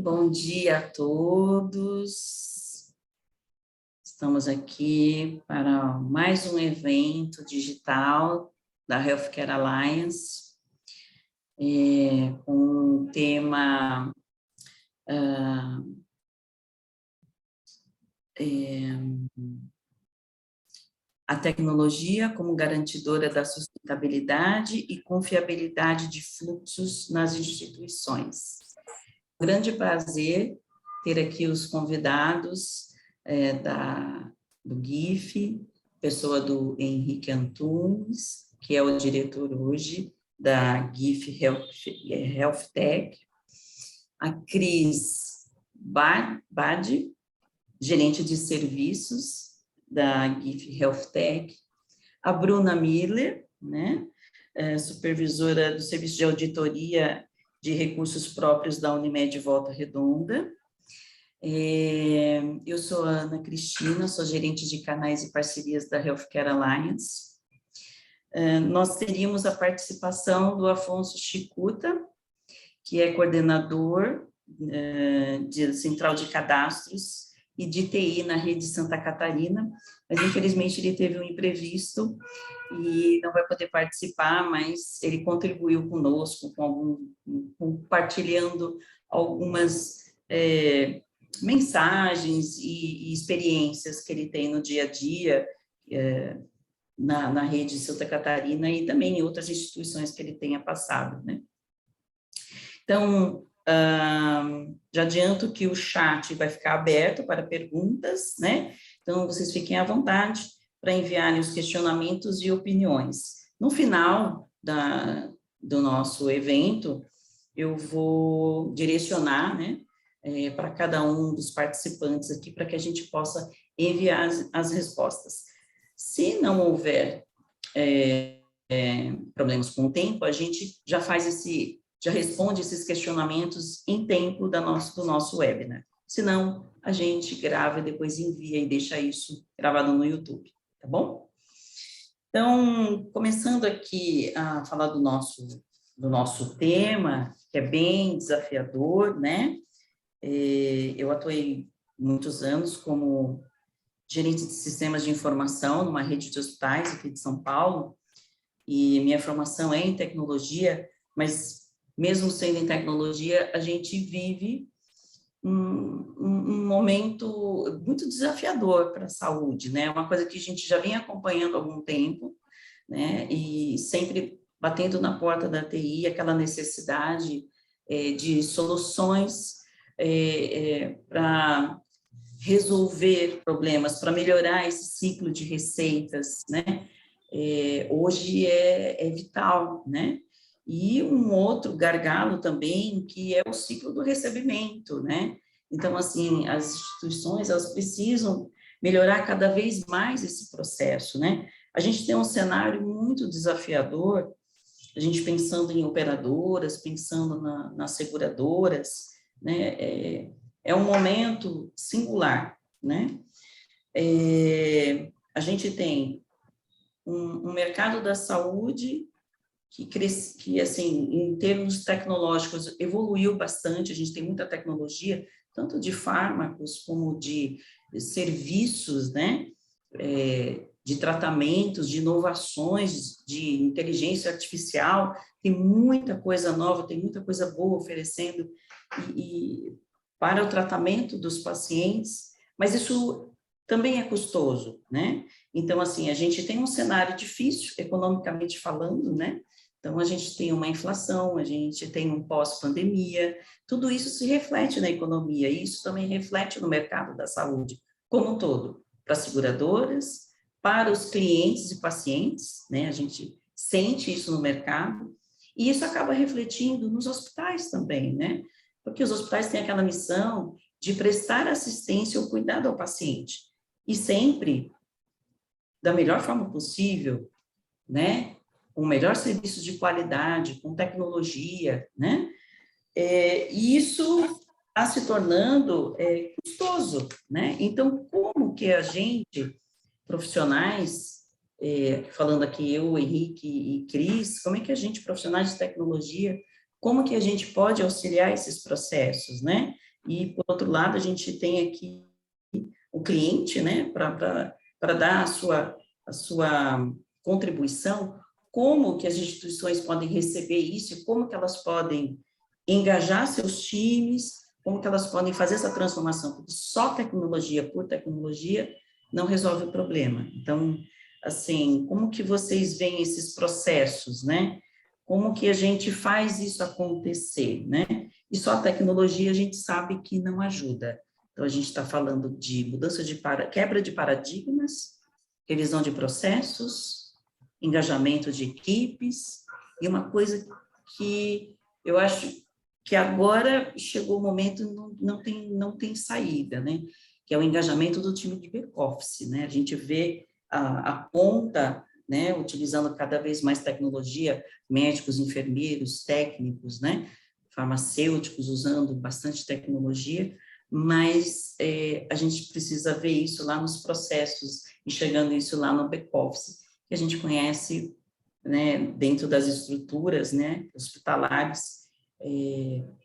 Bom dia a todos. Estamos aqui para mais um evento digital da Healthcare Alliance, com o tema a tecnologia como garantidora da sustentabilidade e confiabilidade de fluxos nas instituições. Grande prazer ter aqui os convidados do GIF, pessoa do Henrique Antunes, que é o diretor hoje da GIF Health Tech, a Cris Badi, gerente de serviços da GIF Health Tech, a Bruna Miller, né, supervisora do Serviço de Auditoria de Recursos Próprios da Unimed Volta Redonda. Eu sou a Ana Cristina, sou gerente de canais e parcerias da Healthcare Alliance. Nós teríamos a participação do Afonso Chicuta, que é coordenador de Central de Cadastros e de TI na Rede Santa Catarina, mas infelizmente ele teve um imprevisto e não vai poder participar, mas ele contribuiu conosco, compartilhando algumas mensagens e experiências que ele tem no dia a dia na Rede Santa Catarina e também em outras instituições que ele tenha passado, né? Então, já adianto que o chat vai ficar aberto para perguntas, né? Então, vocês fiquem à vontade para enviarem os questionamentos e opiniões. No final do nosso evento, eu vou direcionar, né, para cada um dos participantes aqui, para que a gente possa enviar as respostas. Se não houver problemas com o tempo, a gente já responde esses questionamentos em tempo do nosso webinar. Se não, a gente grava e depois envia e deixa isso gravado no YouTube, tá bom? Então, começando aqui a falar do nosso tema, que é bem desafiador, né? Eu atuei muitos anos como gerente de sistemas de informação numa rede de hospitais aqui de São Paulo, e minha formação é em tecnologia, mas mesmo sendo em tecnologia, a gente vive um momento muito desafiador para a saúde, né? Uma coisa que a gente já vem acompanhando há algum tempo, né? E sempre batendo na porta da TI, aquela necessidade de soluções para resolver problemas, para melhorar esse ciclo de receitas, né? Hoje é vital, né? E um outro gargalo também, que é o ciclo do recebimento, né? Então, assim, as instituições, elas precisam melhorar cada vez mais esse processo, né? A gente tem um cenário muito desafiador, a gente pensando em operadoras, pensando nas seguradoras, né? É um momento singular, né? A gente tem um mercado da saúde que, assim, em termos tecnológicos, evoluiu bastante, a gente tem muita tecnologia, tanto de fármacos como de serviços, né, de tratamentos, de inovações, de inteligência artificial, tem muita coisa nova, tem muita coisa boa oferecendo para o tratamento dos pacientes, mas isso também é custoso, né? Então, assim, a gente tem um cenário difícil, economicamente falando, né? Então, a gente tem uma inflação, a gente tem um pós-pandemia, tudo isso se reflete na economia, e isso também reflete no mercado da saúde, como um todo, para as seguradoras, para os clientes e pacientes, né? A gente sente isso no mercado, e isso acaba refletindo nos hospitais também, né? Porque os hospitais têm aquela missão de prestar assistência ou cuidado ao paciente, e sempre da melhor forma possível, né? Com o melhor serviço de qualidade, com tecnologia, né? E isso está se tornando custoso, né? Então, como que a gente, profissionais, falando aqui eu, Henrique e Cris, como é que a gente, profissionais de tecnologia, como que a gente pode auxiliar esses processos, né? E, por outro lado, a gente tem aqui o cliente, né, para dar a sua contribuição, como que as instituições podem receber isso e como que elas podem engajar seus times, como que elas podem fazer essa transformação, porque só tecnologia por tecnologia não resolve o problema. Então, assim, como que vocês veem esses processos, né? Como que a gente faz isso acontecer, né? E só a tecnologia a gente sabe que não ajuda. Então, a gente está falando de mudança de quebra de paradigmas, revisão de processos, engajamento de equipes, e uma coisa que eu acho que agora chegou o momento, não tem saída, né? Que é o engajamento do time de back-office, né? A gente vê a ponta, né, utilizando cada vez mais tecnologia, médicos, enfermeiros, técnicos, né, farmacêuticos usando bastante tecnologia, mas a gente precisa ver isso lá nos processos, enxergando isso lá no back-office, que a gente conhece, né, dentro das estruturas, né, hospitalares,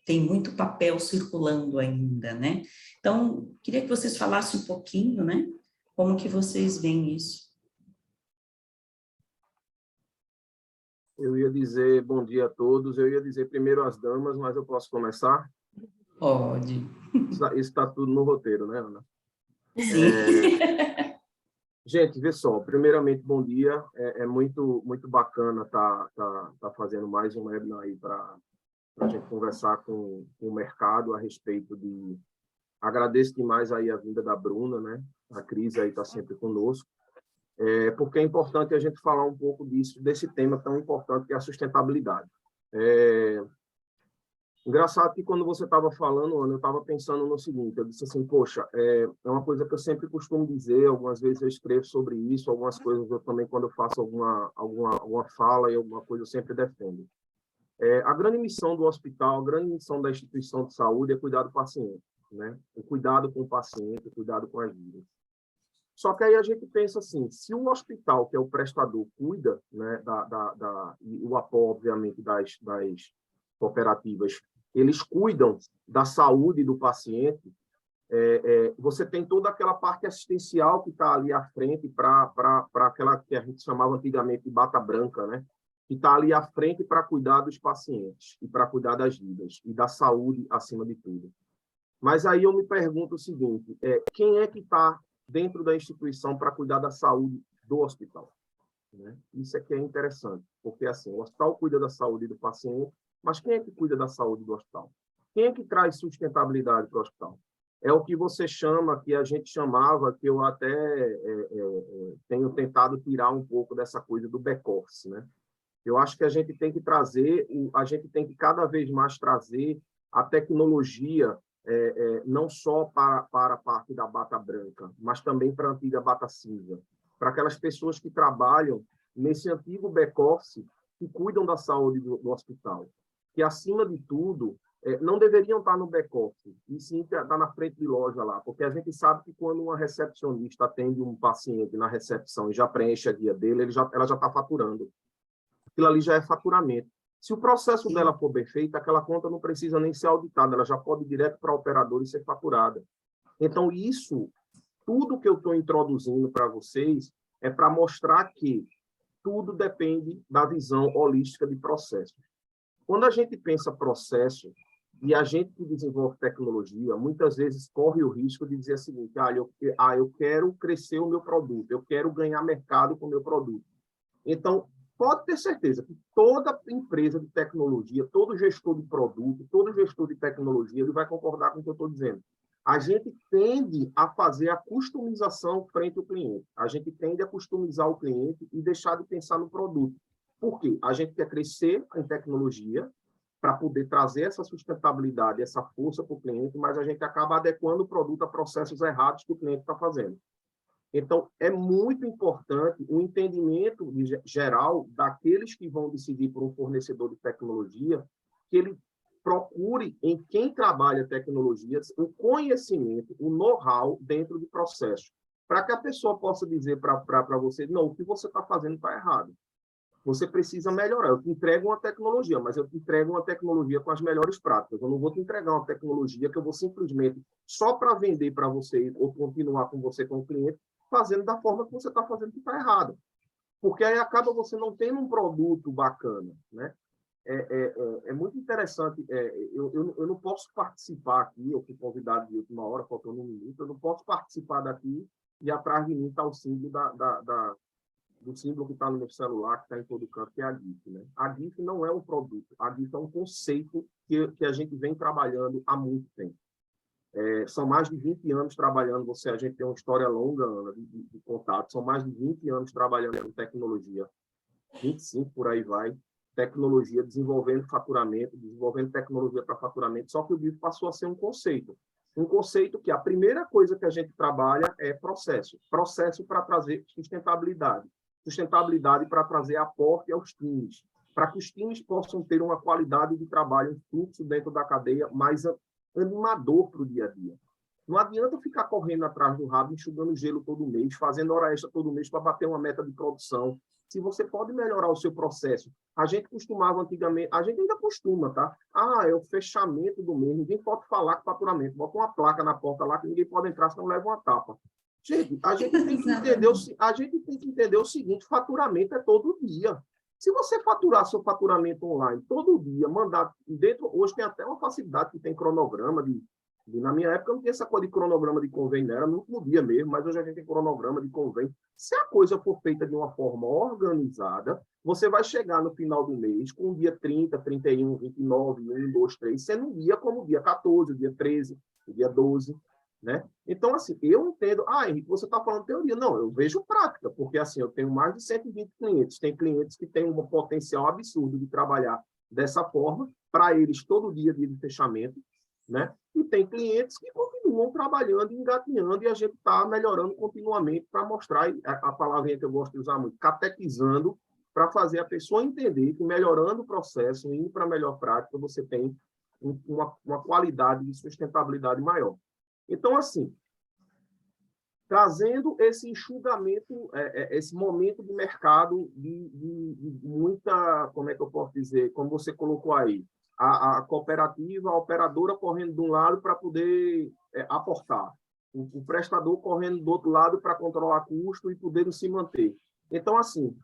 tem muito papel circulando ainda, né? Então, queria que vocês falassem um pouquinho, né, como que vocês veem isso. Eu ia dizer bom dia a todos, eu ia dizer primeiro às damas, mas eu posso começar? Pode. Isso está tudo no roteiro, né, Ana? Sim. Gente, vê só, primeiramente, bom dia. É muito bacana tá fazendo mais um webinar aí para a gente conversar com o mercado a respeito de... Agradeço demais aí a vinda da Bruna, né? A Cris aí está sempre conosco. Porque é importante a gente falar um pouco desse tema tão importante que é a sustentabilidade. Engraçado que quando você estava falando, Ana, eu estava pensando no seguinte, eu disse assim, poxa, é uma coisa que eu sempre costumo dizer, algumas vezes eu escrevo sobre isso, algumas coisas eu também, quando eu faço alguma fala e alguma coisa, eu sempre defendo. A grande missão do hospital, a grande missão da instituição de saúde é cuidar do paciente, né? O cuidado com o paciente, o cuidado com as vidas. Só que aí a gente pensa assim, se o hospital, que é o prestador, cuida, né, e o apoio, obviamente, das cooperativas, eles cuidam da saúde do paciente, você tem toda aquela parte assistencial que está ali à frente para aquela que a gente chamava antigamente de bata branca, né? Que está ali à frente para cuidar dos pacientes e para cuidar das vidas e da saúde acima de tudo. Mas aí eu me pergunto o seguinte, quem é que está dentro da instituição para cuidar da saúde do hospital? Né? Isso aqui é interessante, porque assim, o hospital cuida da saúde do paciente, mas quem é que cuida da saúde do hospital? Quem é que traz sustentabilidade para o hospital? É o que você chama, que a gente chamava, que eu até tenho tentado tirar um pouco dessa coisa do back-office, né? Eu acho que a gente tem que trazer, a gente tem que cada vez mais trazer a tecnologia não só para a parte da bata branca, mas também para a antiga bata cinza, para aquelas pessoas que trabalham nesse antigo back-office que cuidam da saúde do hospital, que, acima de tudo, não deveriam estar no back-office, e sim estar na frente de loja lá, porque a gente sabe que quando uma recepcionista atende um paciente na recepção e já preenche a guia dele, ela já está faturando. Aquilo ali já é faturamento. Se o processo dela for bem feito, aquela conta não precisa nem ser auditada, ela já pode ir direto para o operador e ser faturada. Então, tudo que eu estou introduzindo para vocês é para mostrar que tudo depende da visão holística de processo. Quando a gente pensa processo, e a gente que desenvolve tecnologia, muitas vezes corre o risco de dizer o seguinte, eu quero crescer o meu produto, eu quero ganhar mercado com o meu produto. Então, pode ter certeza que toda empresa de tecnologia, todo gestor de produto, todo gestor de tecnologia, ele vai concordar com o que eu estou dizendo. A gente tende a fazer a customização frente ao cliente. A gente tende a customizar o cliente e deixar de pensar no produto. Por quê? A gente quer crescer em tecnologia para poder trazer essa sustentabilidade, essa força para o cliente, mas a gente acaba adequando o produto a processos errados que o cliente está fazendo. Então, é muito importante o entendimento geral daqueles que vão decidir por um fornecedor de tecnologia, que ele procure em quem trabalha tecnologias o conhecimento, o know-how dentro do processo, para que a pessoa possa dizer para você, não, o que você está fazendo está errado. você precisa melhorar. Eu te entrego uma tecnologia, mas eu te entrego uma tecnologia com as melhores práticas. Eu não vou te entregar uma tecnologia que eu vou simplesmente, só para vender para você ou continuar com você como cliente, fazendo da forma que você está fazendo que está errado. Porque aí acaba você não tendo um produto bacana, né? É muito interessante. Eu não posso participar aqui, eu fui convidado de última hora, faltando um minuto, eu não posso participar daqui e atrás de mim está o símbolo do símbolo que está no meu celular, que está em todo canto, que é a GIF. Né? A GIF não é um produto, a GIF é um conceito que a gente vem trabalhando há muito tempo. São mais de 20 anos trabalhando, a gente tem uma história longa, Ana, de contato, são mais de 20 anos trabalhando com tecnologia, 25 por aí vai, tecnologia, desenvolvendo faturamento, desenvolvendo tecnologia para faturamento, só que o GIF passou a ser um conceito que a primeira coisa que a gente trabalha é processo para trazer sustentabilidade para trazer aporte aos times, para que os times possam ter uma qualidade de trabalho, um fluxo dentro da cadeia mais animador para o dia a dia. Não adianta ficar correndo atrás do rabo, enxugando gelo todo mês, fazendo hora extra todo mês para bater uma meta de produção. Se você pode melhorar o seu processo. A gente costumava antigamente, a gente ainda costuma, tá? É o fechamento do mês, ninguém pode falar com faturamento. Bota uma placa na porta lá que ninguém pode entrar, senão leva uma tapa. Gente, a gente tem que entender o seguinte, faturamento é todo dia. Se você faturar seu faturamento online todo dia, mandar dentro, hoje tem até uma facilidade que tem cronograma na minha época não tinha essa coisa de cronograma de convênio, era no último dia mesmo, mas hoje a gente tem cronograma de convênio. Se a coisa for feita de uma forma organizada, você vai chegar no final do mês com o dia 30, 31, 29, 1, 2, 3, sendo um dia como o dia 14, o dia 13, o dia 12, né? Então, assim, eu entendo... Henrique, você está falando teoria. Não, eu vejo prática, porque, assim, eu tenho mais de 120 clientes. Tem clientes que têm um potencial absurdo de trabalhar dessa forma, para eles, todo dia de fechamento, né? E tem clientes que continuam trabalhando, engatinhando, e a gente está melhorando continuamente para mostrar, a palavrinha que eu gosto de usar muito, catequizando, para fazer a pessoa entender que melhorando o processo, indo para a melhor prática, você tem uma qualidade de sustentabilidade maior. Então, assim, trazendo esse enxugamento, esse momento de mercado de muita, como é que eu posso dizer, como você colocou aí, a cooperativa, a operadora correndo de um lado para poder aportar, o prestador correndo do outro lado para controlar custo e poder se manter. Então, assim,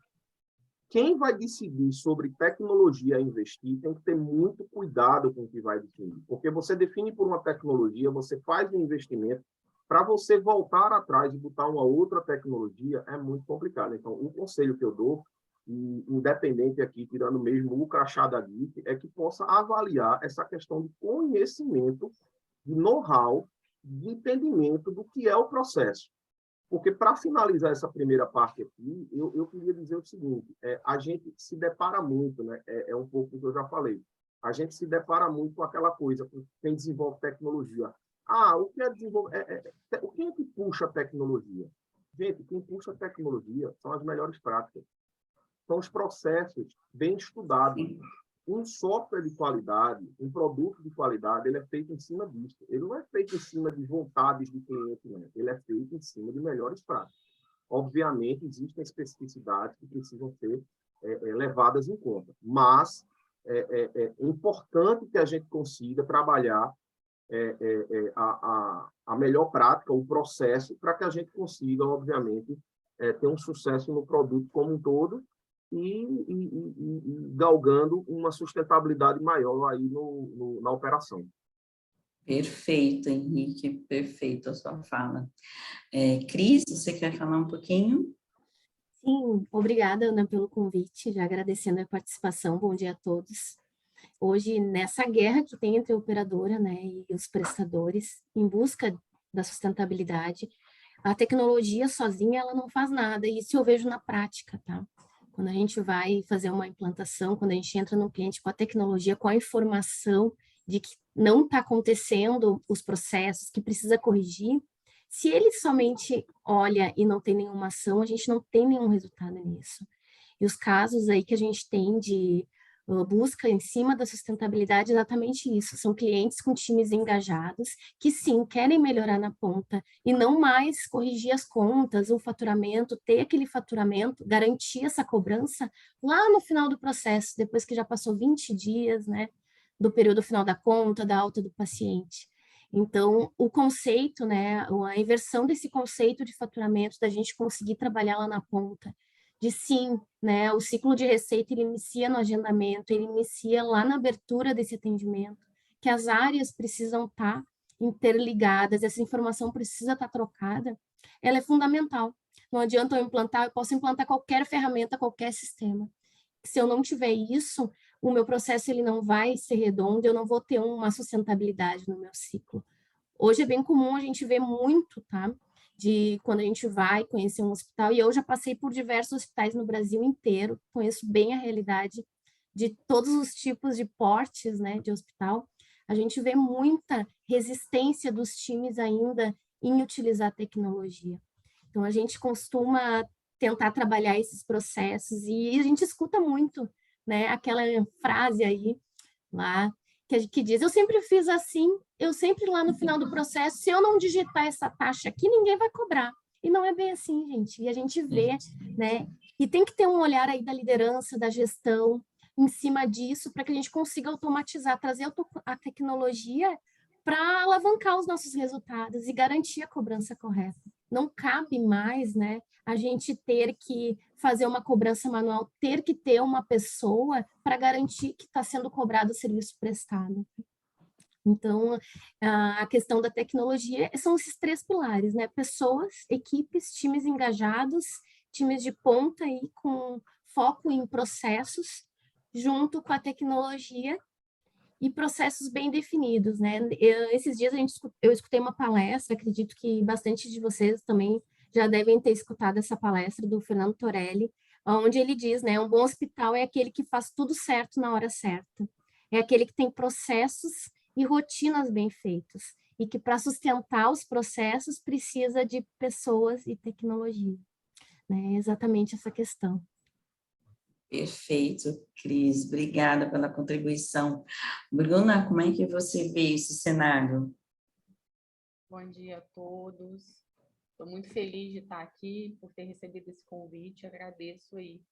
quem vai decidir sobre tecnologia a investir tem que ter muito cuidado com o que vai definir, porque você define por uma tecnologia, você faz um investimento, para você voltar atrás e botar uma outra tecnologia é muito complicado. Então, o conselho que eu dou, independente aqui, tirando mesmo o crachá da GIF, é que possa avaliar essa questão de conhecimento, de know-how, de entendimento do que é o processo. Porque, para finalizar essa primeira parte aqui, eu queria dizer o seguinte, a gente se depara muito, né? É um pouco do que eu já falei, a gente se depara muito com aquela coisa, com quem desenvolve tecnologia. O que é desenvolver? Quem é que puxa a tecnologia? Gente, quem puxa a tecnologia são as melhores práticas. São os processos bem estudados. Um software de qualidade, um produto de qualidade, ele é feito em cima disso. Ele não é feito em cima de vontades de cliente, não. Ele é feito em cima de melhores práticas. Obviamente, existem especificidades que precisam ser levadas em conta, mas é importante que a gente consiga trabalhar a melhor prática, o processo, para que a gente consiga, obviamente, ter um sucesso no produto como um todo e galgando uma sustentabilidade maior aí na operação. Perfeito, Henrique, perfeito a sua fala. Cris, você quer falar um pouquinho? Sim, obrigada, Ana, pelo convite, já agradecendo a participação, bom dia a todos. Hoje, nessa guerra que tem entre a operadora, né, e os prestadores, em busca da sustentabilidade, a tecnologia sozinha, ela não faz nada, e isso eu vejo na prática, tá? Quando a gente vai fazer uma implantação, quando a gente entra no cliente com a tecnologia, com a informação de que não está acontecendo os processos, que precisa corrigir, se ele somente olha e não tem nenhuma ação, a gente não tem nenhum resultado nisso. E os casos aí que a gente tem de busca em cima da sustentabilidade é exatamente isso, são clientes com times engajados, que sim, querem melhorar na ponta, e não mais corrigir as contas, o faturamento, ter aquele faturamento, garantir essa cobrança lá no final do processo, depois que já passou 20 dias, né, do período final da conta, da alta do paciente. Então, o conceito, né, a inversão desse conceito de faturamento, da gente conseguir trabalhar lá na ponta, de sim, né, o ciclo de receita ele inicia no agendamento, ele inicia lá na abertura desse atendimento, que as áreas precisam estar interligadas, essa informação precisa estar trocada, ela é fundamental. Não adianta eu implantar, eu posso implantar qualquer ferramenta, qualquer sistema. Se eu não tiver isso, o meu processo ele não vai ser redondo, eu não vou ter uma sustentabilidade no meu ciclo. Hoje é bem comum a gente ver muito, tá? De quando a gente vai conhecer um hospital, e eu já passei por diversos hospitais no Brasil inteiro, conheço bem a realidade de todos os tipos de portes, né, de hospital. A gente vê muita resistência dos times ainda em utilizar tecnologia. Então, a gente costuma tentar trabalhar esses processos e a gente escuta muito, né, aquela frase aí, lá, que diz, eu sempre fiz assim, eu sempre lá no final do processo, se eu não digitar essa taxa aqui, ninguém vai cobrar. E não é bem assim, gente. E a gente vê, né? E tem que ter um olhar aí da liderança, da gestão, em cima disso, para que a gente consiga automatizar, trazer a tecnologia para alavancar os nossos resultados e garantir a cobrança correta. Não cabe mais, né, a gente ter que fazer uma cobrança manual, ter que ter uma pessoa para garantir que está sendo cobrado o serviço prestado. Então, a questão da tecnologia são esses 3 pilares, né? Pessoas, equipes, times engajados, times de ponta aí com foco em processos, junto com a tecnologia e processos bem definidos, né? Esses dias eu escutei uma palestra, acredito que bastante de vocês também já devem ter escutado essa palestra do Fernando Torelli, onde ele diz, né, um bom hospital é aquele que faz tudo certo na hora certa, é aquele que tem processos e rotinas bem feitos, e que para sustentar os processos precisa de pessoas e tecnologia, né? É exatamente essa questão. Perfeito, Cris. Obrigada pela contribuição. Bruna, como é que você vê esse cenário? Bom dia a todos. Estou muito feliz de estar aqui, por ter recebido esse convite. Agradeço aí,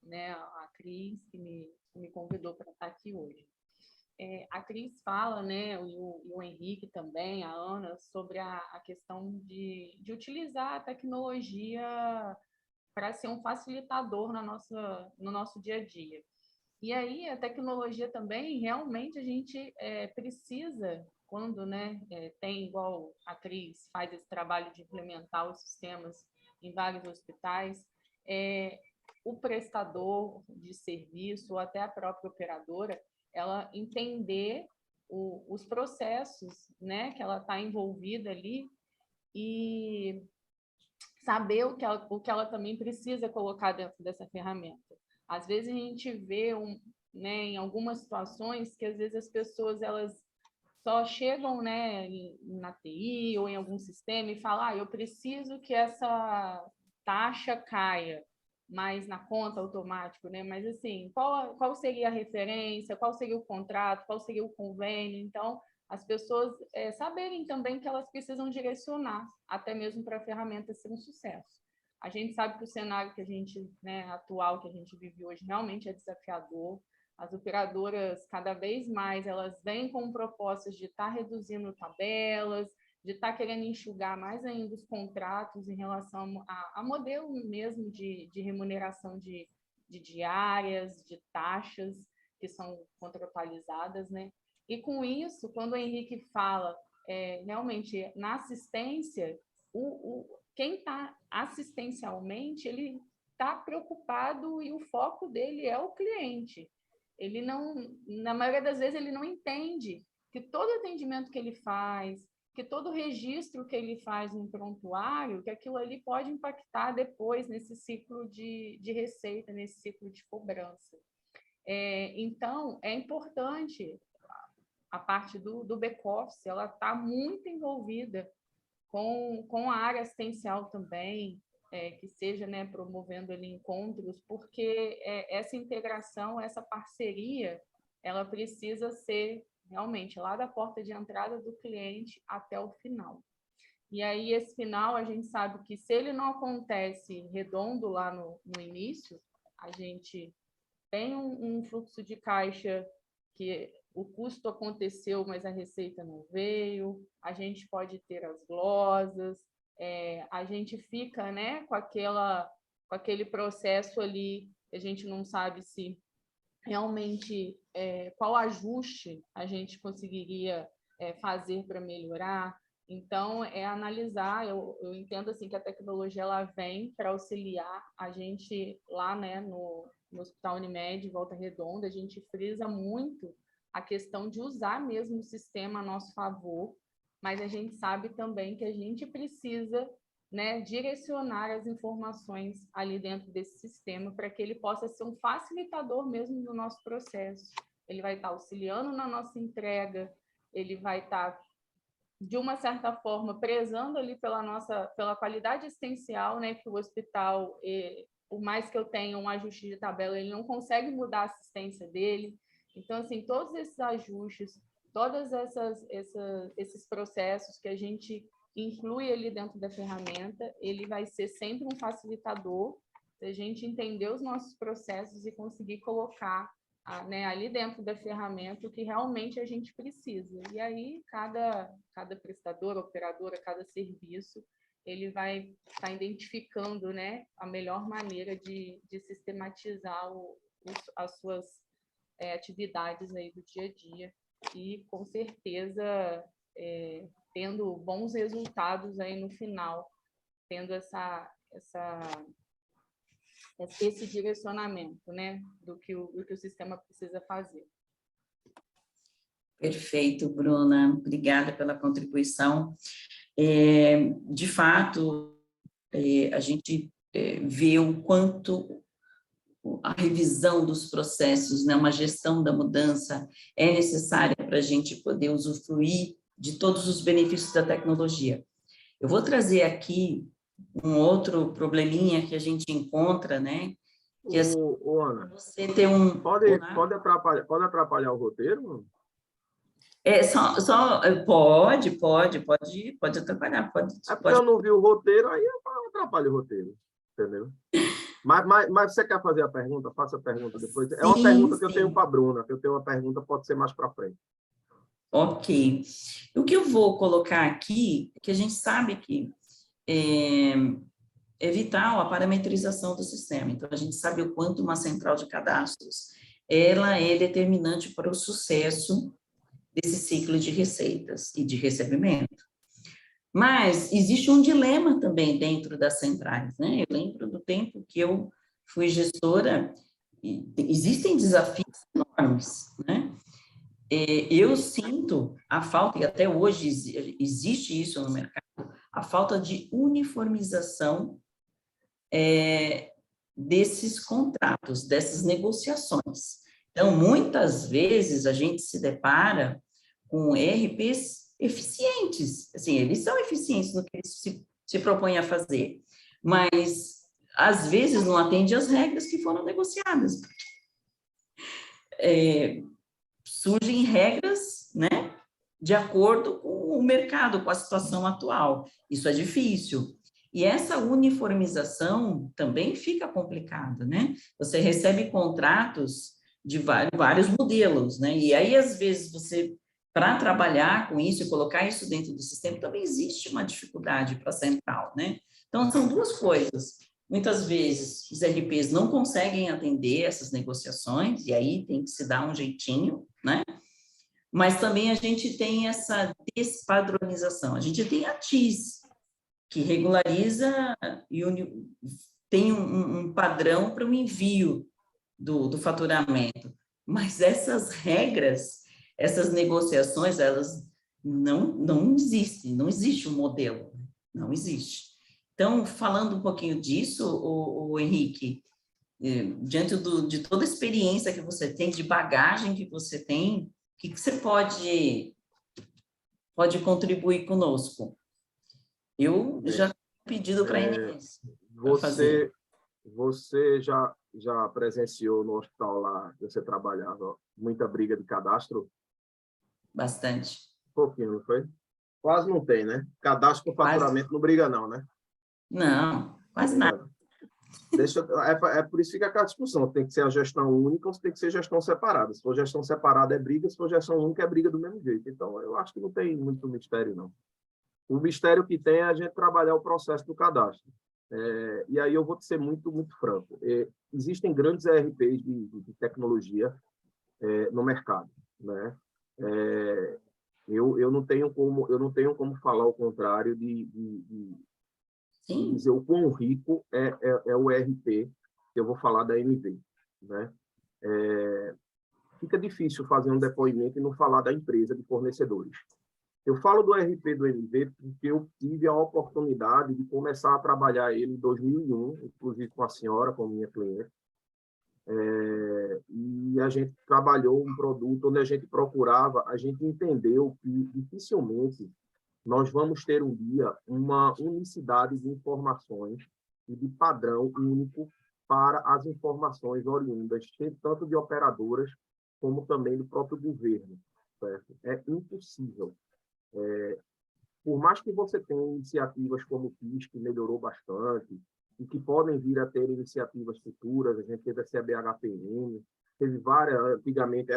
né, a Cris, que me convidou para estar aqui hoje. A Cris fala, né, e o Henrique também, a Ana, sobre a questão de utilizar a tecnologia para ser um facilitador no nosso dia a dia. E aí, a tecnologia também, realmente, a gente precisa, quando, né, tem, igual a Cris faz esse trabalho de implementar os sistemas em vários hospitais, o prestador de serviço, ou até a própria operadora, ela entender os processos, né, que ela está envolvida ali e saber o que ela também precisa colocar dentro dessa ferramenta. Às vezes a gente vê, né, em algumas situações que às vezes as pessoas elas só chegam, né, na TI ou em algum sistema e falam, eu preciso que essa taxa caia mais na conta automático, né? Mas assim, qual seria a referência, qual seria o contrato, qual seria o convênio? Então, as pessoas saberem também que elas precisam direcionar, até mesmo para a ferramenta ser um sucesso. A gente sabe que o cenário que a gente, né, atual que a gente vive hoje realmente é desafiador. As operadoras, cada vez mais, elas vêm com propostas de estar reduzindo tabelas, de estar querendo enxugar mais ainda os contratos em relação a modelo mesmo de remuneração de diárias, de taxas que são contratualizadas, né? E com isso, quando o Henrique fala realmente na assistência, quem está assistencialmente, ele está preocupado e o foco dele é o cliente. Ele não, na maioria das vezes, ele não entende que todo atendimento que ele faz, que todo registro que ele faz no prontuário, que aquilo ali pode impactar depois nesse ciclo de receita, nesse ciclo de cobrança. Então, é importante a parte do back-office, ela está muito envolvida com a área assistencial também, que seja, né, promovendo ali encontros, porque essa integração, essa parceria, ela precisa ser realmente lá da porta de entrada do cliente até o final. E aí, esse final, a gente sabe que se ele não acontece redondo lá no início, a gente tem um fluxo de caixa que o custo aconteceu, mas a receita não veio, a gente pode ter as glosas, a gente fica, né, com aquele processo ali, a gente não sabe se realmente qual ajuste a gente conseguiria fazer para melhorar. Então, analisar, eu entendo assim que a tecnologia ela vem para auxiliar a gente lá, né, no Hospital Unimed, Volta Redonda, a gente frisa muito a questão de usar mesmo o sistema a nosso favor, mas a gente sabe também que a gente precisa, né, direcionar as informações ali dentro desse sistema para que ele possa ser um facilitador mesmo do nosso processo. Ele vai estar auxiliando na nossa entrega, ele vai estar, de uma certa forma, prezando ali pela qualidade assistencial, né, que o hospital, por mais que eu tenha um ajuste de tabela, ele não consegue mudar a assistência dele. Então, assim, todos esses ajustes, todos esses processos que a gente inclui ali dentro da ferramenta, ele vai ser sempre um facilitador se a gente entender os nossos processos e conseguir colocar né, ali dentro da ferramenta o que realmente a gente precisa. E aí, cada prestador, operadora, cada serviço, ele vai estar identificando, né, a melhor maneira de sistematizar as suas atividades aí do dia a dia e, com certeza, tendo bons resultados aí no final, tendo esse direcionamento, né, do que o sistema precisa fazer. Perfeito, Bruna. Obrigada pela contribuição. De fato, a gente vê o quanto a revisão dos processos, né, uma gestão da mudança é necessária para a gente poder usufruir de todos os benefícios da tecnologia. Eu vou trazer aqui um outro probleminha que a gente encontra, né? Que assim, Ana, você ter pode atrapalhar o roteiro? Pode atrapalhar, pode. Porque eu não vi o roteiro, aí eu atrapalho o roteiro, entendeu? Mas você quer fazer a pergunta? Faça a pergunta depois. É uma pergunta que eu tenho para a Bruna, que eu tenho uma pergunta, pode ser mais para frente. Ok. O que eu vou colocar aqui, que a gente sabe que é vital a parametrização do sistema. Então, a gente sabe o quanto uma central de cadastros, ela é determinante para o sucesso desse ciclo de receitas e de recebimento. Mas existe um dilema também dentro das centrais, né? Eu lembro do tempo que eu fui gestora, e existem desafios enormes, né? Eu sinto a falta, e até hoje existe isso no mercado, a falta de uniformização desses contratos, dessas negociações. Então, muitas vezes a gente se depara com ERPs eficientes, assim, eles são eficientes no que eles se propõem a fazer, mas às vezes não atende às regras que foram negociadas. Surgem regras, né, de acordo com o mercado, com a situação atual. Isso é difícil. E essa uniformização também fica complicada, né? Você recebe contratos de vários modelos, né? E aí, às vezes, para trabalhar com isso e colocar isso dentro do sistema, também existe uma dificuldade para a central, né? Então, são duas coisas. Muitas vezes, os RPs não conseguem atender essas negociações, e aí tem que se dar um jeitinho, né? Mas também a gente tem essa despadronização. A gente tem a TIS, que regulariza e tem um padrão para o envio do faturamento. Mas essas regras, essas negociações, elas não existem, não existe um modelo, não existe. Então, falando um pouquinho disso, o Henrique, diante de toda a experiência que você tem, de bagagem que você tem, o que você pode contribuir conosco? Eu já pedido para a Inês. para fazer. Você já presenciou no hospital lá que você trabalhava muita briga de cadastro? Bastante. Pouquinho, não foi? Quase não tem, né? Cadastro com faturamento não briga não, né? Não, quase nada. É por isso que fica aquela discussão. Tem que ser a gestão única ou tem que ser gestão separada. Se for gestão separada é briga, se for gestão única é briga do mesmo jeito. Então, eu acho que não tem muito mistério, não. O mistério que tem é a gente trabalhar o processo do cadastro. E aí eu vou te ser muito, muito franco. Existem grandes ERPs de tecnologia no mercado, né? Eu não tenho como falar o contrário de dizer o quão rico é o ERP, que eu vou falar da MV, né? Fica difícil fazer um depoimento e não falar da empresa de fornecedores. Eu falo do ERP do MV porque eu tive a oportunidade de começar a trabalhar ele em 2001, inclusive com a senhora, com minha cliente, e a gente trabalhou um produto onde a gente procurava, a gente entendeu que dificilmente nós vamos ter um dia uma unicidade de informações e de padrão único para as informações oriundas, tanto de operadoras como também do próprio governo. Certo? É impossível. Por mais que você tenha iniciativas como o PIS, que melhorou bastante, e que podem vir a ter iniciativas futuras, a gente teve a CBHPM, teve várias, antigamente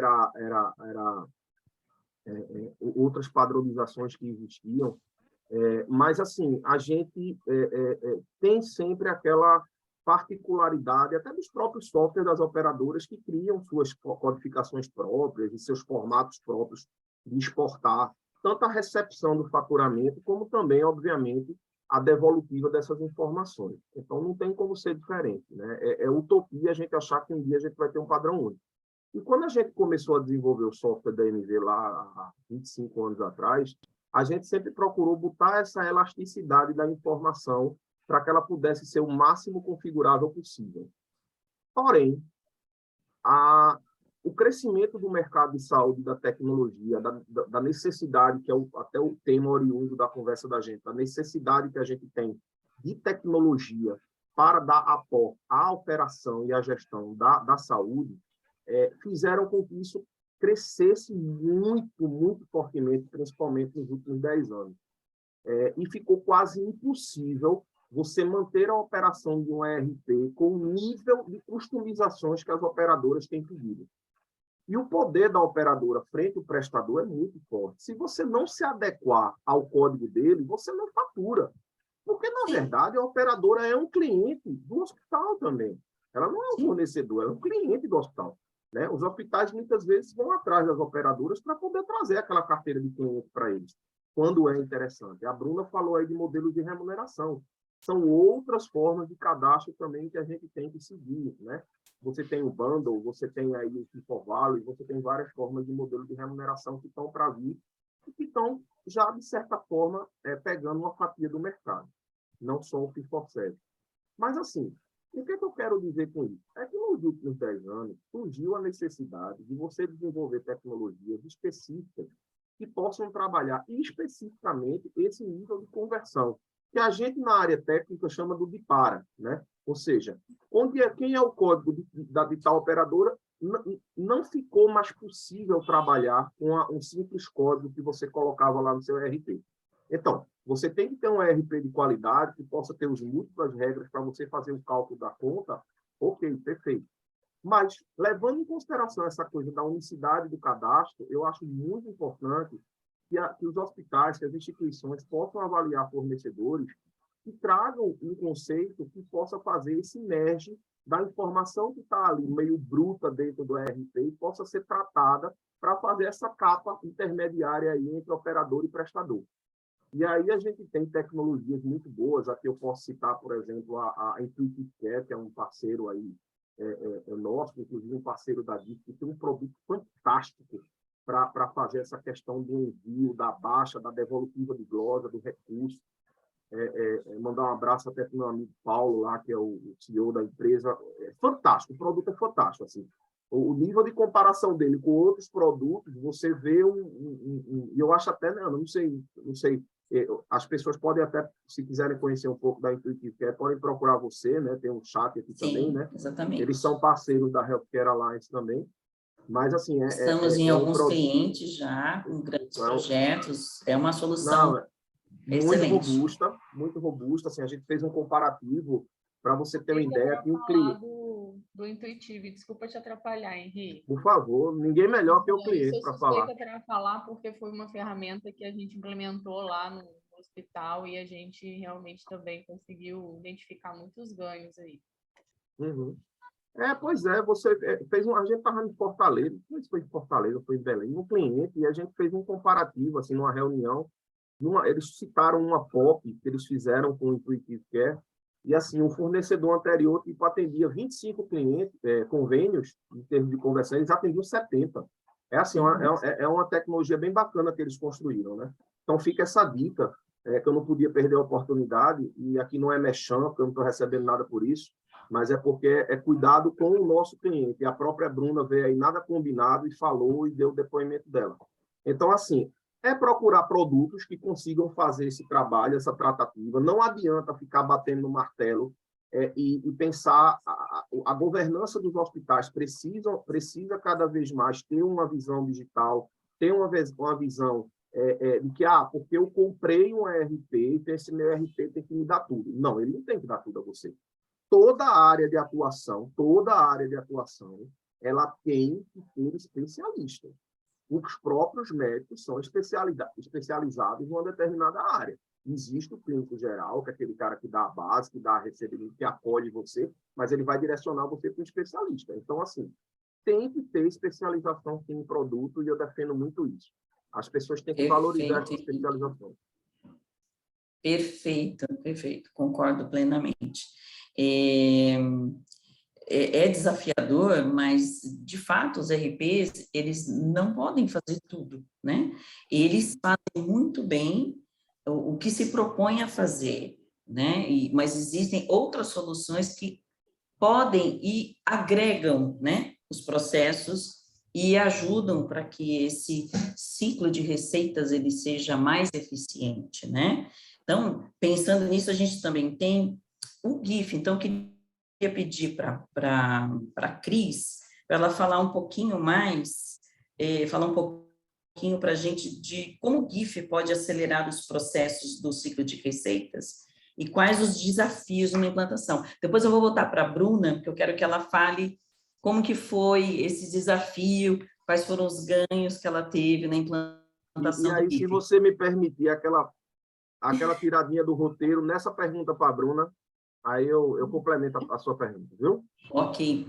outras padronizações que existiam, mas, assim, a gente tem sempre aquela particularidade, até dos próprios softwares das operadoras que criam suas codificações próprias e seus formatos próprios de exportar, tanto a recepção do faturamento, como também, obviamente, a devolutiva dessas informações. Então, não tem como ser diferente, né? É utopia a gente achar que um dia a gente vai ter um padrão único. E quando a gente começou a desenvolver o software da MV lá há 25 anos atrás, a gente sempre procurou botar essa elasticidade da informação para que ela pudesse ser o máximo configurável possível. Porém, o crescimento do mercado de saúde, da tecnologia, da necessidade, que é até o tema oriundo da conversa da gente, a necessidade que a gente tem de tecnologia para dar apoio à operação e à gestão da saúde, fizeram com que isso crescesse muito, muito fortemente, principalmente nos últimos 10 anos. E ficou quase impossível você manter a operação de um ERP com o nível de customizações que as operadoras têm pedido. E o poder da operadora frente ao prestador é muito forte. Se você não se adequar ao código dele, você não fatura. Porque, na verdade, a operadora é um cliente do hospital também. Ela não é um fornecedor, ela é um cliente do hospital. Né? Os hospitais, muitas vezes, vão atrás das operadoras para poder trazer aquela carteira de cliente para eles, quando é interessante. A Bruna falou aí de modelos de remuneração. São outras formas de cadastro também que a gente tem que seguir, né? Você tem o bundle, você tem aí o Fiforvalo, você tem várias formas de modelo de remuneração que estão para vir e que estão, já, de certa forma, pegando uma fatia do mercado, não só o Fiforserve. Mas, assim, o que eu quero dizer com isso? É que nos últimos 10 anos surgiu a necessidade de você desenvolver tecnologias específicas que possam trabalhar especificamente esse nível de conversão, que a gente, na área técnica, chama do DIPARA, né? Ou seja, quem é o código de tal operadora, não ficou mais possível trabalhar com um simples código que você colocava lá no seu ERP. Então, você tem que ter um ERP de qualidade, que possa ter as múltiplas regras para você fazer o cálculo da conta. Ok, perfeito. Mas, levando em consideração essa coisa da unicidade do cadastro, eu acho muito importante que os hospitais, que as instituições possam avaliar fornecedores e tragam um conceito que possa fazer esse merge da informação que está ali meio bruta dentro do ERP e possa ser tratada para fazer essa capa intermediária aí entre operador e prestador. E aí a gente tem tecnologias muito boas. Aqui eu posso citar, por exemplo, a Intuitive Care, que é um parceiro aí nosso, inclusive um parceiro da DIF, que tem um produto fantástico para fazer essa questão do envio, da baixa, da devolutiva de glosa, do recurso. Mandar um abraço até para o meu amigo Paulo, lá, que é o CEO da empresa. É fantástico, o produto é fantástico. Assim. O nível de comparação dele com outros produtos, você vê eu acho até, não sei As pessoas podem até, se quiserem conhecer um pouco da Intuitive Care, podem procurar você, né? Tem um chat aqui também, Sim, né? exatamente. Eles são parceiros da Healthcare Alliance também. Mas, assim, Estamos em um alguns produto... clientes já, com grandes projetos. É uma solução Não, excelente. muito robusta. Assim, a gente fez um comparativo para você ter uma Deixa ideia. eu Que um falar cliente, do Intuitive. Desculpa te atrapalhar, Henrique. por favor, ninguém melhor que o Eu cliente sou para falar. suspeita para falar porque foi uma ferramenta que a gente implementou lá no hospital e a gente realmente também conseguiu identificar muitos ganhos aí. Uhum. Pois é, você fez a gente estava em Fortaleza, não sei se foi em Fortaleza, foi em Belém, um cliente, e a gente fez um comparativo, assim, numa reunião, eles citaram uma POP que eles fizeram com o Intuitive Care, e assim, o fornecedor anterior, tipo, atendia 25 clientes, convênios, em termos de conversão, eles atendiam 70. É assim, é uma tecnologia bem bacana que eles construíram, né? Então, fica essa dica, que eu não podia perder a oportunidade, e aqui não é mexão, porque eu não estou recebendo nada por isso, mas é porque é cuidado com o nosso cliente. E a própria Bruna veio aí nada combinado e falou e deu o depoimento dela. Então, assim, procurar produtos que consigam fazer esse trabalho, essa tratativa. Não adianta ficar batendo no martelo e pensar a governança dos hospitais precisa cada vez mais ter uma visão digital, ter uma visão de que, porque eu comprei um ERP, então esse meu ERP tem que me dar tudo. Não, ele não tem que dar tudo a você. Toda a área de atuação, ela tem que ter especialista. Os próprios médicos são especializados em uma determinada área. Existe o clínico geral, que é aquele cara que dá a base, que dá a recebimento, que acolhe você, mas ele vai direcionar você para um especialista. Então, assim, tem que ter especialização em produto e eu defendo muito isso. As pessoas têm que valorizar essa especialização. Perfeito, perfeito, concordo plenamente. É desafiador, mas, de fato, os RPs, eles não podem fazer tudo, né? Eles fazem muito bem o que se propõe a fazer, né? Mas existem outras soluções que podem e agregam, né, os processos e ajudam para que esse ciclo de receitas ele seja mais eficiente, né? Então, pensando nisso, a gente também tem o GIF. Então, eu queria pedir para a Cris, para ela falar um pouquinho mais, falar um pouquinho para a gente de como o GIF pode acelerar os processos do ciclo de receitas e quais os desafios numa implantação. Depois eu vou voltar para a Bruna, porque eu quero que ela fale como que foi esse desafio, quais foram os ganhos que ela teve na implantação E aí, do GIF. se você me permitir aquela tiradinha do roteiro nessa pergunta para a Bruna, aí eu complemento a sua pergunta, viu? Ok.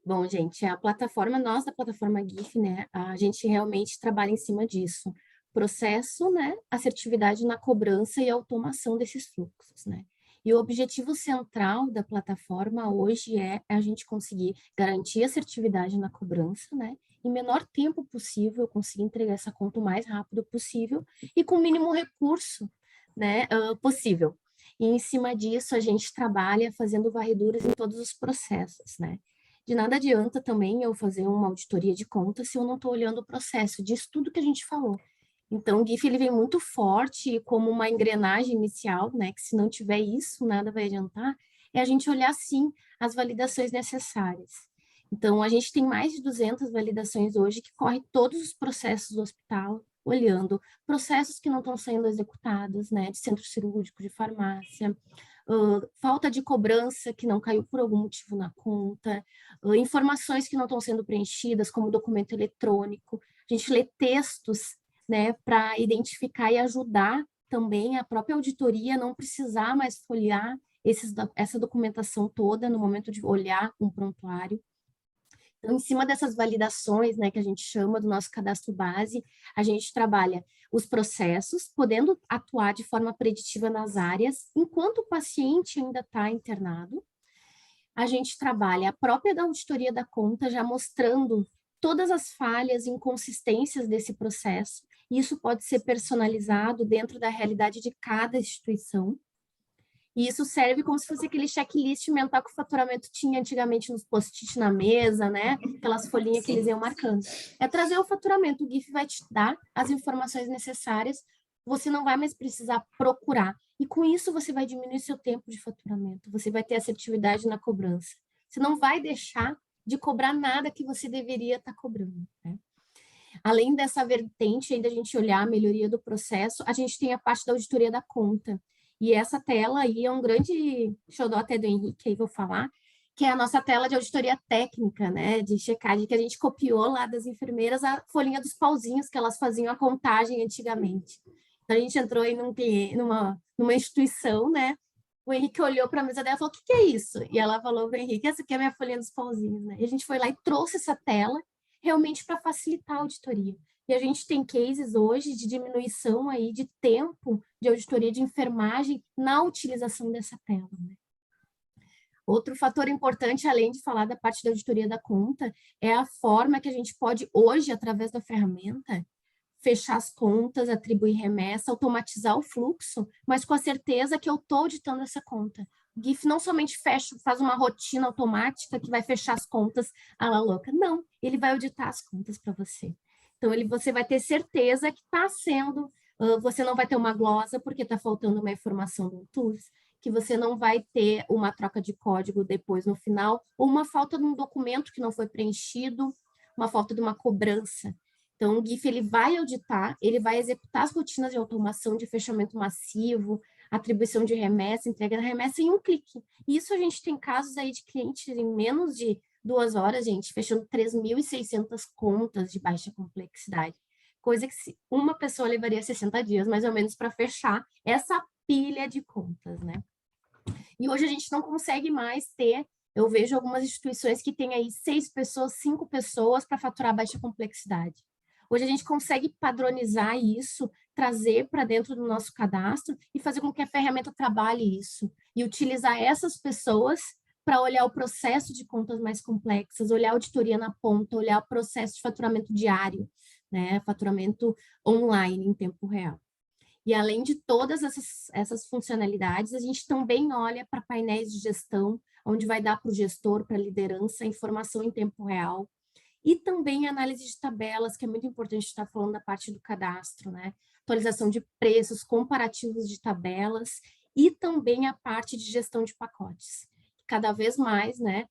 Bom, gente, a plataforma GIF, né, a gente realmente trabalha em cima disso. Processo, né, assertividade na cobrança e automação desses fluxos, né. E o objetivo central da plataforma hoje é a gente conseguir garantir assertividade na cobrança, né, em menor tempo possível, conseguir entregar essa conta o mais rápido possível e com o mínimo recurso, né, possível. E em cima disso, a gente trabalha fazendo varreduras em todos os processos, né. De nada adianta também eu fazer uma auditoria de contas se eu não estou olhando o processo disso tudo que a gente falou. Então, o GIF ele vem muito forte como uma engrenagem inicial, né? Que se não tiver isso, nada vai adiantar. É a gente olhar, sim, as validações necessárias. Então, a gente tem mais de 200 validações hoje que correm todos os processos do hospital, olhando processos que não estão sendo executados, né? De centro cirúrgico, de farmácia, falta de cobrança que não caiu por algum motivo na conta, informações que não estão sendo preenchidas, como documento eletrônico. A gente lê textos, né, para identificar e ajudar também a própria auditoria a não precisar mais folhear essa documentação toda no momento de olhar um prontuário. Então, em cima dessas validações, né, que a gente chama do nosso cadastro base, a gente trabalha os processos, podendo atuar de forma preditiva nas áreas, enquanto o paciente ainda está internado. A gente trabalha a própria da auditoria da conta, já mostrando todas as falhas e inconsistências desse processo, e isso pode ser personalizado dentro da realidade de cada instituição. E isso serve como se fosse aquele checklist mental que o faturamento tinha antigamente nos post-it na mesa, né? Aquelas folhinhas que eles iam marcando. É trazer o faturamento, o GIF vai te dar as informações necessárias você não vai mais precisar procurar. E com isso você vai diminuir seu tempo de faturamento, você vai ter assertividade na cobrança. Você não vai deixar de cobrar nada que você deveria estar cobrando, né? Além dessa vertente, ainda a gente olhar a melhoria do processo, a gente tem a parte da auditoria da conta. E essa tela aí é um grande xodó até do Henrique, aí vou falar, que é a nossa tela de auditoria técnica, né, de checagem, que a gente copiou lá das enfermeiras a folhinha dos pauzinhos que elas faziam a contagem antigamente. Então, a gente entrou aí numa instituição, né, o Henrique olhou para a mesa dela e falou, o que é isso? E ela falou para o Henrique, essa aqui é a minha folhinha dos pauzinhos, né? E a gente foi lá e trouxe essa tela realmente para facilitar a auditoria. E a gente tem cases hoje de diminuição aí de tempo de auditoria de enfermagem na utilização dessa tela, né? Outro fator importante, além de falar da parte da auditoria da conta, é a forma que a gente pode, hoje, através da ferramenta, fechar as contas, atribuir remessa, automatizar o fluxo, mas com a certeza que eu estou auditando essa conta. O GIF não somente faz uma rotina automática que vai fechar as contas à la louca. Não, ele vai auditar as contas para você. Então, você vai ter certeza que está sendo, você não vai ter uma glosa porque está faltando uma informação do TUS, que você não vai ter uma troca de código depois no final, ou uma falta de um documento que não foi preenchido, uma falta de uma cobrança. Então, o GIF ele vai auditar, ele vai executar as rotinas de automação de fechamento massivo, atribuição de remessa, entrega da remessa em um clique. E isso a gente tem casos aí de clientes em menos de 2 horas, gente, fechando 3.600 contas de baixa complexidade. Coisa que uma pessoa levaria 60 dias, mais ou menos, para fechar essa pilha de contas, né? E hoje a gente não consegue mais ter, eu vejo algumas instituições que têm aí 6 pessoas, 5 pessoas para faturar baixa complexidade. Hoje a gente consegue padronizar isso, trazer para dentro do nosso cadastro e fazer com que a ferramenta trabalhe isso. E utilizar essas pessoas para olhar o processo de contas mais complexas, olhar a auditoria na ponta, olhar o processo de faturamento diário, né? Faturamento online em tempo real. E além de todas essas funcionalidades, a gente também olha para painéis de gestão, onde vai dar para o gestor, para a liderança, informação em tempo real. E também análise de tabelas, que é muito importante estar falando da parte do cadastro, né? Atualização de preços, comparativos de tabelas e também a parte de gestão de pacotes. Cada vez mais, né,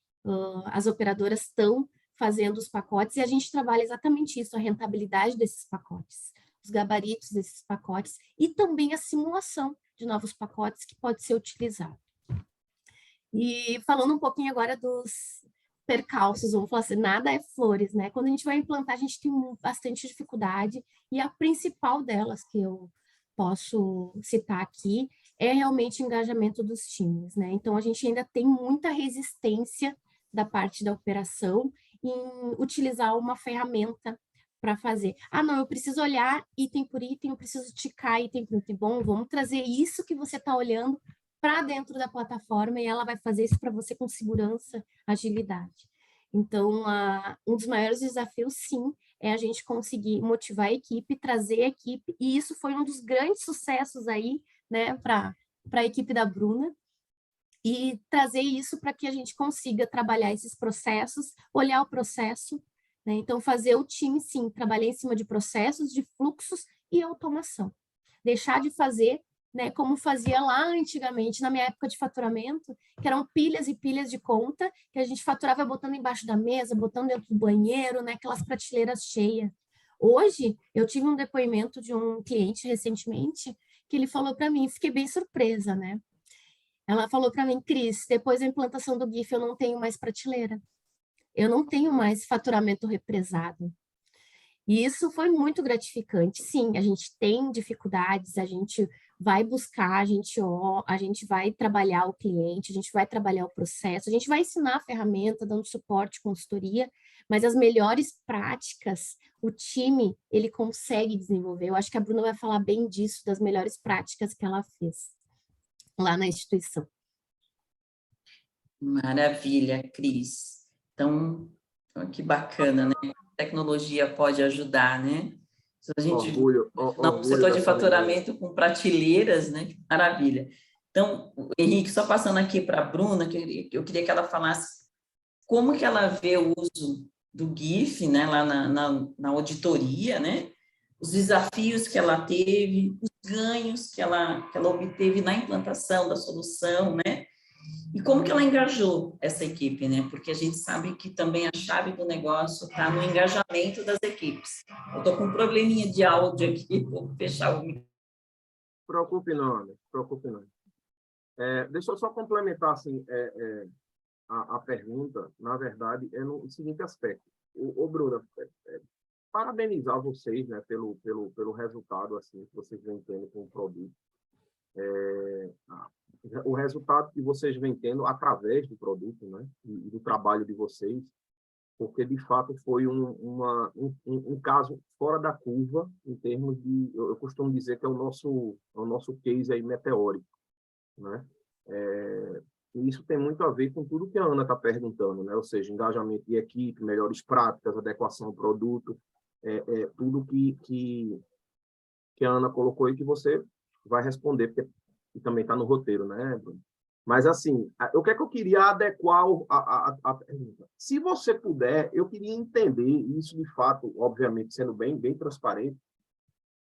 as operadoras estão fazendo os pacotes e a gente trabalha exatamente isso, a rentabilidade desses pacotes, os gabaritos desses pacotes e também a simulação de novos pacotes que pode ser utilizado. E falando um pouquinho agora dos percalços, vamos falar assim, nada é flores, né? Quando a gente vai implantar, a gente tem bastante dificuldade e a principal delas que eu posso citar aqui é realmente o engajamento dos times, né? Então, a gente ainda tem muita resistência da parte da operação em utilizar uma ferramenta para fazer. Ah, não, eu preciso olhar item por item, eu preciso ticar item por item. Bom, vamos trazer isso que você está olhando para dentro da plataforma e ela vai fazer isso para você com segurança, agilidade. Então, um dos maiores desafios, sim, é a gente conseguir motivar a equipe, trazer a equipe, e isso foi um dos grandes sucessos aí, né, para a equipe da Bruna, e trazer isso para que a gente consiga trabalhar esses processos, olhar o processo, né, então fazer o time, sim, trabalhar em cima de processos, de fluxos e automação. Deixar de fazer, né, como fazia lá antigamente, na minha época de faturamento, que eram pilhas e pilhas de conta, que a gente faturava botando embaixo da mesa, botando dentro do banheiro, né, aquelas prateleiras cheias. Hoje, eu tive um depoimento de um cliente recentemente, que ele falou para mim, fiquei bem surpresa, né? Ela falou para mim, Cris, depois da implantação do GIF, eu não tenho mais prateleira. Eu não tenho mais faturamento represado. E isso foi muito gratificante. Sim, a gente tem dificuldades, a gente vai buscar, a gente vai trabalhar o cliente, a gente vai trabalhar o processo, a gente vai ensinar a ferramenta, dando suporte, consultoria, mas as melhores práticas, o time, ele consegue desenvolver. Eu acho que a Bruna vai falar bem disso, das melhores práticas que ela fez lá na instituição. Maravilha, Cris. Então, que bacana, né? A tecnologia pode ajudar, né? Se a gente no setor de faturamento com prateleiras, né? Que maravilha. Então, Henrique, só passando aqui para a Bruna, que eu queria que ela falasse como que ela vê o uso do GIF, né? Lá na auditoria, né? os desafios que ela teve, os ganhos que ela obteve na implantação da solução, né? E como que ela engajou essa equipe, né? Porque a gente sabe que também a chave do negócio está no engajamento das equipes. Eu estou com um probleminha de áudio aqui, vou fechar o microfone. Preocupe não, Ana, preocupe não. Deixa eu só complementar assim, a pergunta, na verdade, é no seguinte aspecto. O Bruna, parabenizar vocês, né, pelo resultado assim, que vocês vêm tendo com o produto. O resultado que vocês vêm tendo através do produto, né, e do trabalho de vocês, porque, de fato, foi um caso fora da curva, em termos de... Eu costumo dizer que é o nosso case aí meteórico, né? E isso tem muito a ver com tudo que a Ana está perguntando, né? Ou seja, engajamento de equipe, melhores práticas, adequação ao produto, tudo que a Ana colocou e que você vai responder, porque também está no roteiro, né, Bruno? Mas, assim, o que é que eu queria adequar a pergunta? Se você puder, eu queria entender isso, de fato, obviamente, sendo bem transparente,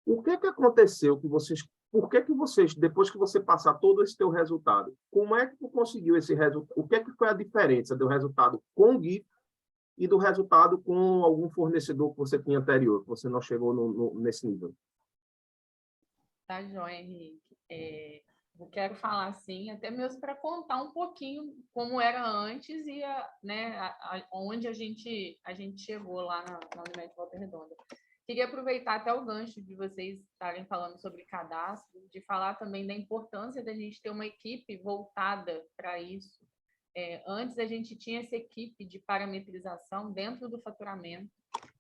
o que é que aconteceu que vocês... Por que vocês, depois que você passar todo esse teu resultado, como é que tu conseguiu esse resultado? O que é que foi a diferença do resultado com o GIF e do resultado com algum fornecedor que você tinha anterior, que você não chegou nesse nível? Tá, joia, Henrique. Eu quero falar assim, até mesmo para contar um pouquinho como era antes e onde a gente chegou lá na Unimed Volta Redonda. Queria aproveitar até o gancho de vocês estarem falando sobre cadastro, de falar também da importância da gente ter uma equipe voltada para isso. Antes a gente tinha essa equipe de parametrização dentro do faturamento,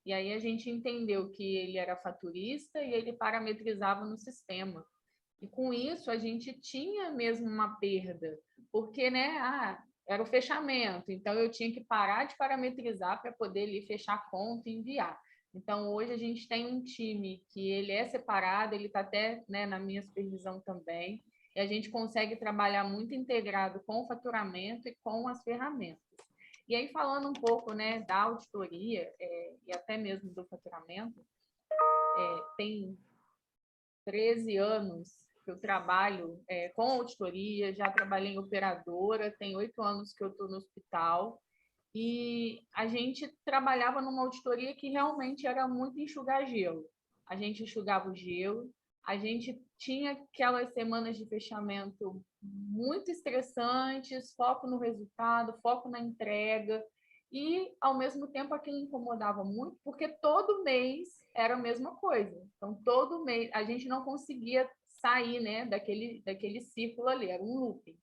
e aí a gente entendeu que ele era faturista e ele parametrizava no sistema. E com isso a gente tinha mesmo uma perda, porque era o fechamento, então eu tinha que parar de parametrizar para poder ali fechar a conta e enviar. Então hoje a gente tem um time que ele é separado, ele está até, né, na minha supervisão também, e a gente consegue trabalhar muito integrado com o faturamento e com as ferramentas. E aí, falando um pouco, né, da auditoria e até mesmo do faturamento, tem 13 anos que eu trabalho com auditoria, já trabalhei em operadora, tem 8 anos que eu estou no hospital, e a gente trabalhava numa auditoria que realmente era muito enxugar gelo. A gente enxugava o gelo, a gente tinha aquelas semanas de fechamento muito estressantes, foco no resultado, foco na entrega, e, ao mesmo tempo, aquilo incomodava muito, porque todo mês era a mesma coisa. Então, todo mês, a gente não conseguia sair, né, daquele círculo ali, era um looping.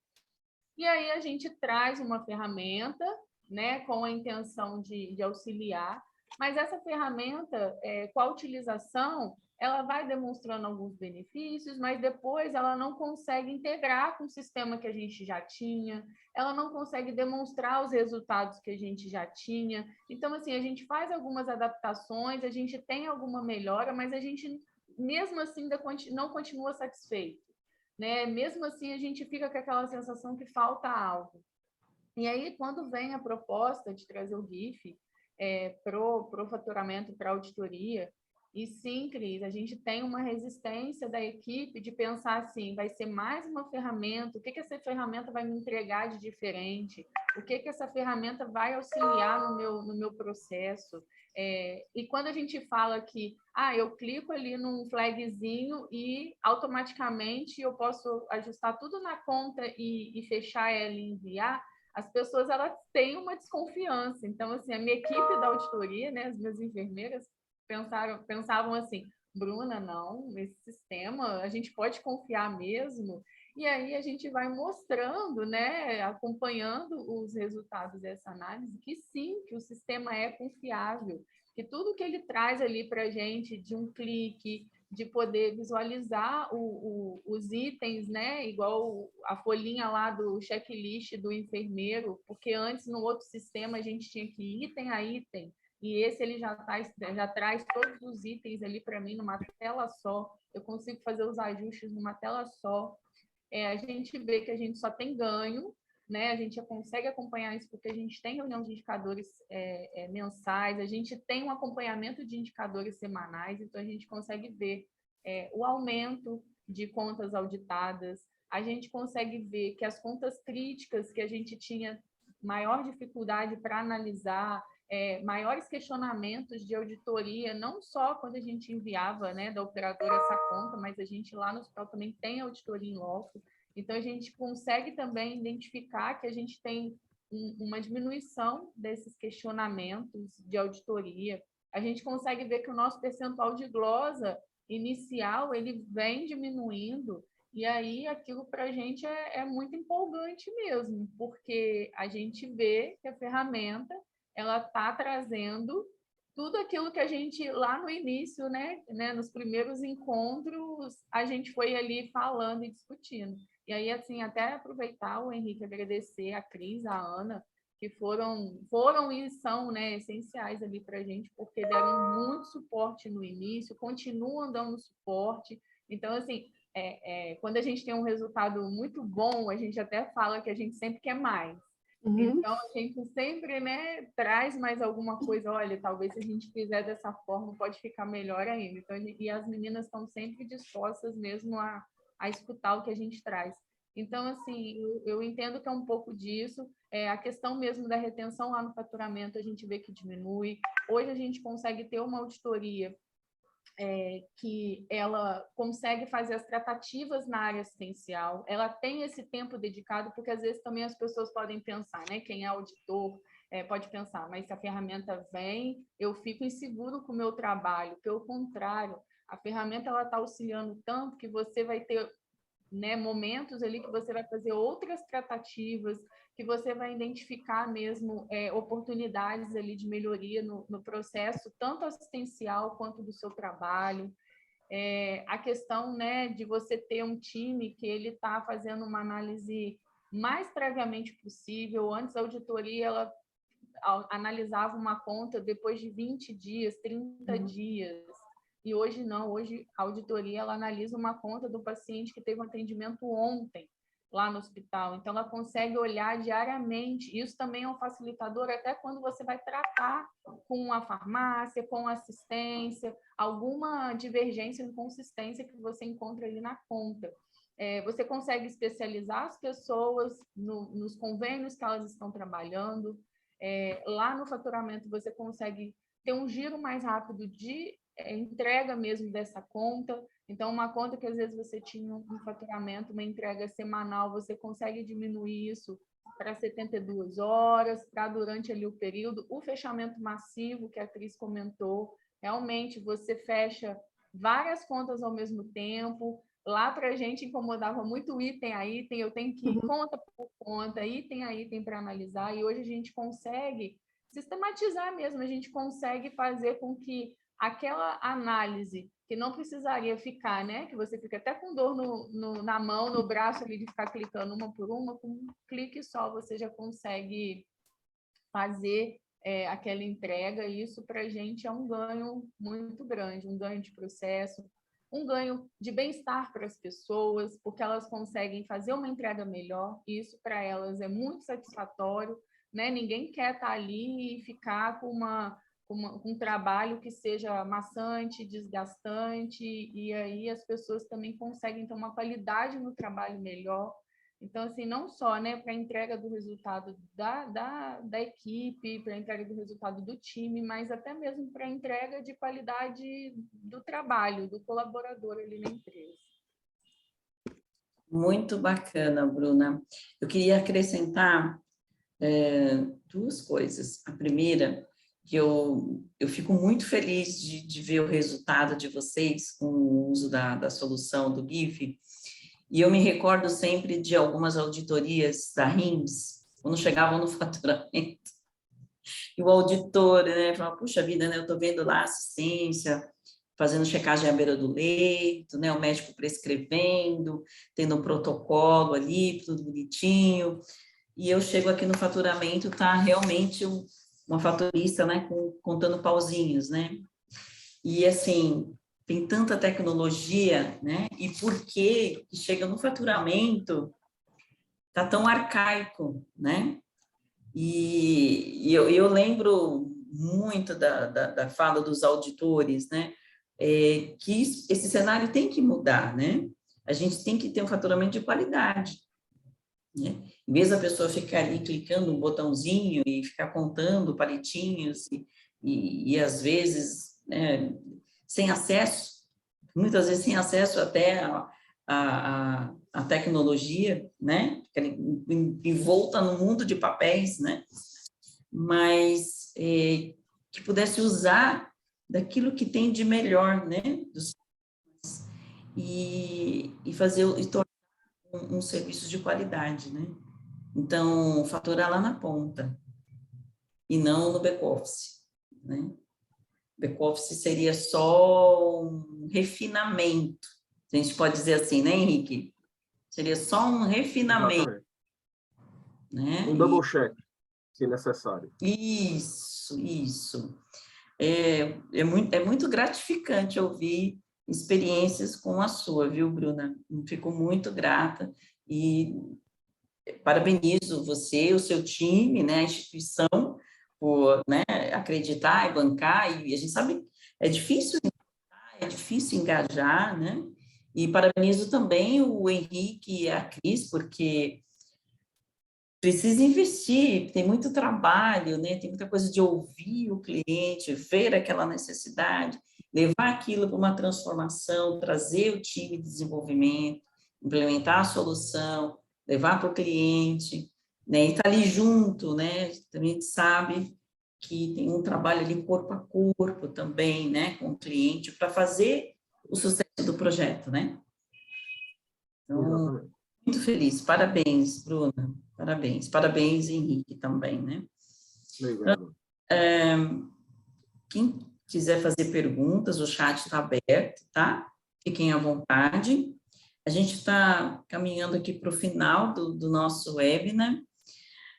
E aí a gente traz uma ferramenta, né, com a intenção de auxiliar, mas essa ferramenta, com a utilização, ela vai demonstrando alguns benefícios, mas depois ela não consegue integrar com o sistema que a gente já tinha, ela não consegue demonstrar os resultados que a gente já tinha. Então, assim, a gente faz algumas adaptações, a gente tem alguma melhora, mas a gente, mesmo assim, não continua satisfeito, né? Mesmo assim, a gente fica com aquela sensação que falta algo. E aí, quando vem a proposta de trazer o GIF pro faturamento, para a auditoria, e sim, Cris, a gente tem uma resistência da equipe de pensar assim, vai ser mais uma ferramenta, o que essa ferramenta vai me entregar de diferente, o que essa ferramenta vai auxiliar no meu processo. E quando a gente fala que eu clico ali num flagzinho e automaticamente eu posso ajustar tudo na conta e fechar ela e enviar, as pessoas elas têm uma desconfiança. Então, assim, a minha equipe da auditoria, né, as minhas enfermeiras, pensavam assim, Bruna, não, esse sistema a gente pode confiar mesmo. E aí a gente vai mostrando, né, acompanhando os resultados dessa análise, que sim, que o sistema é confiável, que tudo que ele traz ali para a gente de um clique, de poder visualizar os itens, né, igual a folhinha lá do checklist do enfermeiro, porque antes no outro sistema a gente tinha que ir item a item, e esse ele já traz todos os itens ali para mim numa tela só, eu consigo fazer os ajustes numa tela só. A gente vê que a gente só tem ganho, né? A gente já consegue acompanhar isso porque a gente tem reunião de indicadores mensais, a gente tem um acompanhamento de indicadores semanais, então a gente consegue ver o aumento de contas auditadas, a gente consegue ver que as contas críticas que a gente tinha maior dificuldade para analisar, maiores questionamentos de auditoria, não só quando a gente enviava, né, da operadora essa conta, mas a gente lá no hospital também tem auditoria em loco. Então, a gente consegue também identificar que a gente tem uma diminuição desses questionamentos de auditoria. A gente consegue ver que o nosso percentual de glosa inicial ele vem diminuindo, e aí aquilo para a gente é muito empolgante mesmo, porque a gente vê que a ferramenta ela está trazendo tudo aquilo que a gente, lá no início, né, nos primeiros encontros, a gente foi ali falando e discutindo. E aí, assim, até aproveitar o Henrique, agradecer a Cris, a Ana, que foram e são, né, essenciais ali para a gente, porque deram muito suporte no início, continuam dando suporte. Então, assim, quando a gente tem um resultado muito bom, a gente até fala que a gente sempre quer mais. Então, a gente sempre, né, traz mais alguma coisa. Olha, talvez se a gente fizer dessa forma, pode ficar melhor ainda. Então, e as meninas estão sempre dispostas mesmo a escutar o que a gente traz. Então, assim, eu entendo que é um pouco disso. A questão mesmo da retenção lá no faturamento, a gente vê que diminui. Hoje, a gente consegue ter uma auditoria que ela consegue fazer as tratativas na área assistencial, ela tem esse tempo dedicado, porque às vezes também as pessoas podem pensar, né? Quem é auditor pode pensar, mas se a ferramenta vem, eu fico inseguro com o meu trabalho. Pelo contrário, a ferramenta ela está auxiliando tanto que você vai ter, né, momentos ali que você vai fazer outras tratativas, que você vai identificar mesmo oportunidades ali de melhoria no processo, tanto assistencial quanto do seu trabalho. A questão, né, de você ter um time que ele está fazendo uma análise mais previamente possível. Antes, a auditoria ela analisava uma conta depois de 20 dias, 30 dias. E hoje não, hoje a auditoria ela analisa uma conta do paciente que teve um atendimento ontem lá no hospital. Então, ela consegue olhar diariamente. Isso também é um facilitador, até quando você vai tratar com a farmácia, com a assistência, alguma divergência, inconsistência que você encontra ali na conta. Você consegue especializar as pessoas nos convênios que elas estão trabalhando. Lá no faturamento, você consegue ter um giro mais rápido de entrega mesmo dessa conta. Então, uma conta que às vezes você tinha um faturamento, uma entrega semanal, você consegue diminuir isso para 72 horas, para durante ali o período. O fechamento massivo, que a Cris comentou, realmente você fecha várias contas ao mesmo tempo. Lá para a gente incomodava muito item a item, eu tenho que ir conta por conta, item a item para analisar, e hoje a gente consegue sistematizar mesmo, a gente consegue fazer com que aquela análise que não precisaria ficar, né? Que você fica até com dor na mão, no braço ali de ficar clicando uma por uma, com um clique só você já consegue fazer aquela entrega, e isso para a gente é um ganho muito grande, um ganho de processo, um ganho de bem-estar para as pessoas, porque elas conseguem fazer uma entrega melhor, e isso para elas é muito satisfatório, né? Ninguém quer estar ali e ficar com um trabalho que seja maçante, desgastante, e aí as pessoas também conseguem ter uma qualidade no trabalho melhor. Então, assim, não só, né, para a entrega do resultado da equipe, para a entrega do resultado do time, mas até mesmo para a entrega de qualidade do trabalho, do colaborador ali na empresa. Muito bacana, Bruna. Eu queria acrescentar duas coisas. A primeira, que eu fico muito feliz de ver o resultado de vocês com o uso da solução do GIF, e eu me recordo sempre de algumas auditorias da RIMS, quando chegavam no faturamento, e o auditor, né, falava, puxa vida, né, eu estou vendo lá a assistência, fazendo checagem à beira do leito, né, o médico prescrevendo, tendo um protocolo ali, tudo bonitinho, e eu chego aqui no faturamento, tá realmente uma faturista, né, contando pauzinhos, né, e assim, tem tanta tecnologia, né, e por que chega no faturamento, tá tão arcaico, né? E eu lembro muito da fala dos auditores, né? Que esse cenário tem que mudar, né? A gente tem que ter um faturamento de qualidade, né? Em vez da pessoa ficar ali clicando um botãozinho e ficar contando palitinhos e às vezes, né, sem acesso, muitas vezes sem acesso até a tecnologia, né? Envolta no mundo de papéis, né? Mas que pudesse usar daquilo que tem de melhor, né? E fazer e tornar um serviço de qualidade, né? Então, faturar lá na ponta e não no back-office, né? Back-office seria só um refinamento, a gente pode dizer assim, né, Henrique? Seria só um refinamento, Exatamente. né? Um double check, se necessário. Isso. É muito gratificante ouvir experiências como a sua, viu, Bruna? Fico muito grata e parabenizo você, o seu time, né, a instituição, por, né, acreditar e bancar, e a gente sabe, é difícil engajar, né? E parabenizo também o Henrique e a Cris, porque precisa investir, tem muito trabalho, né? Tem muita coisa de ouvir o cliente, ver aquela necessidade, levar aquilo para uma transformação, trazer o time de desenvolvimento, implementar a solução, levar para o cliente, né? E estar ali junto, né? Também a gente sabe que tem um trabalho ali corpo a corpo também, né? Com o cliente, para fazer o sucesso do projeto, né? Então, Exatamente. muito feliz. Parabéns, Bruna. Parabéns. Parabéns, Henrique, também, né? Obrigado. Quem quiser fazer perguntas, o chat está aberto, tá? Fiquem à vontade. A gente está caminhando aqui para o final do nosso webinar,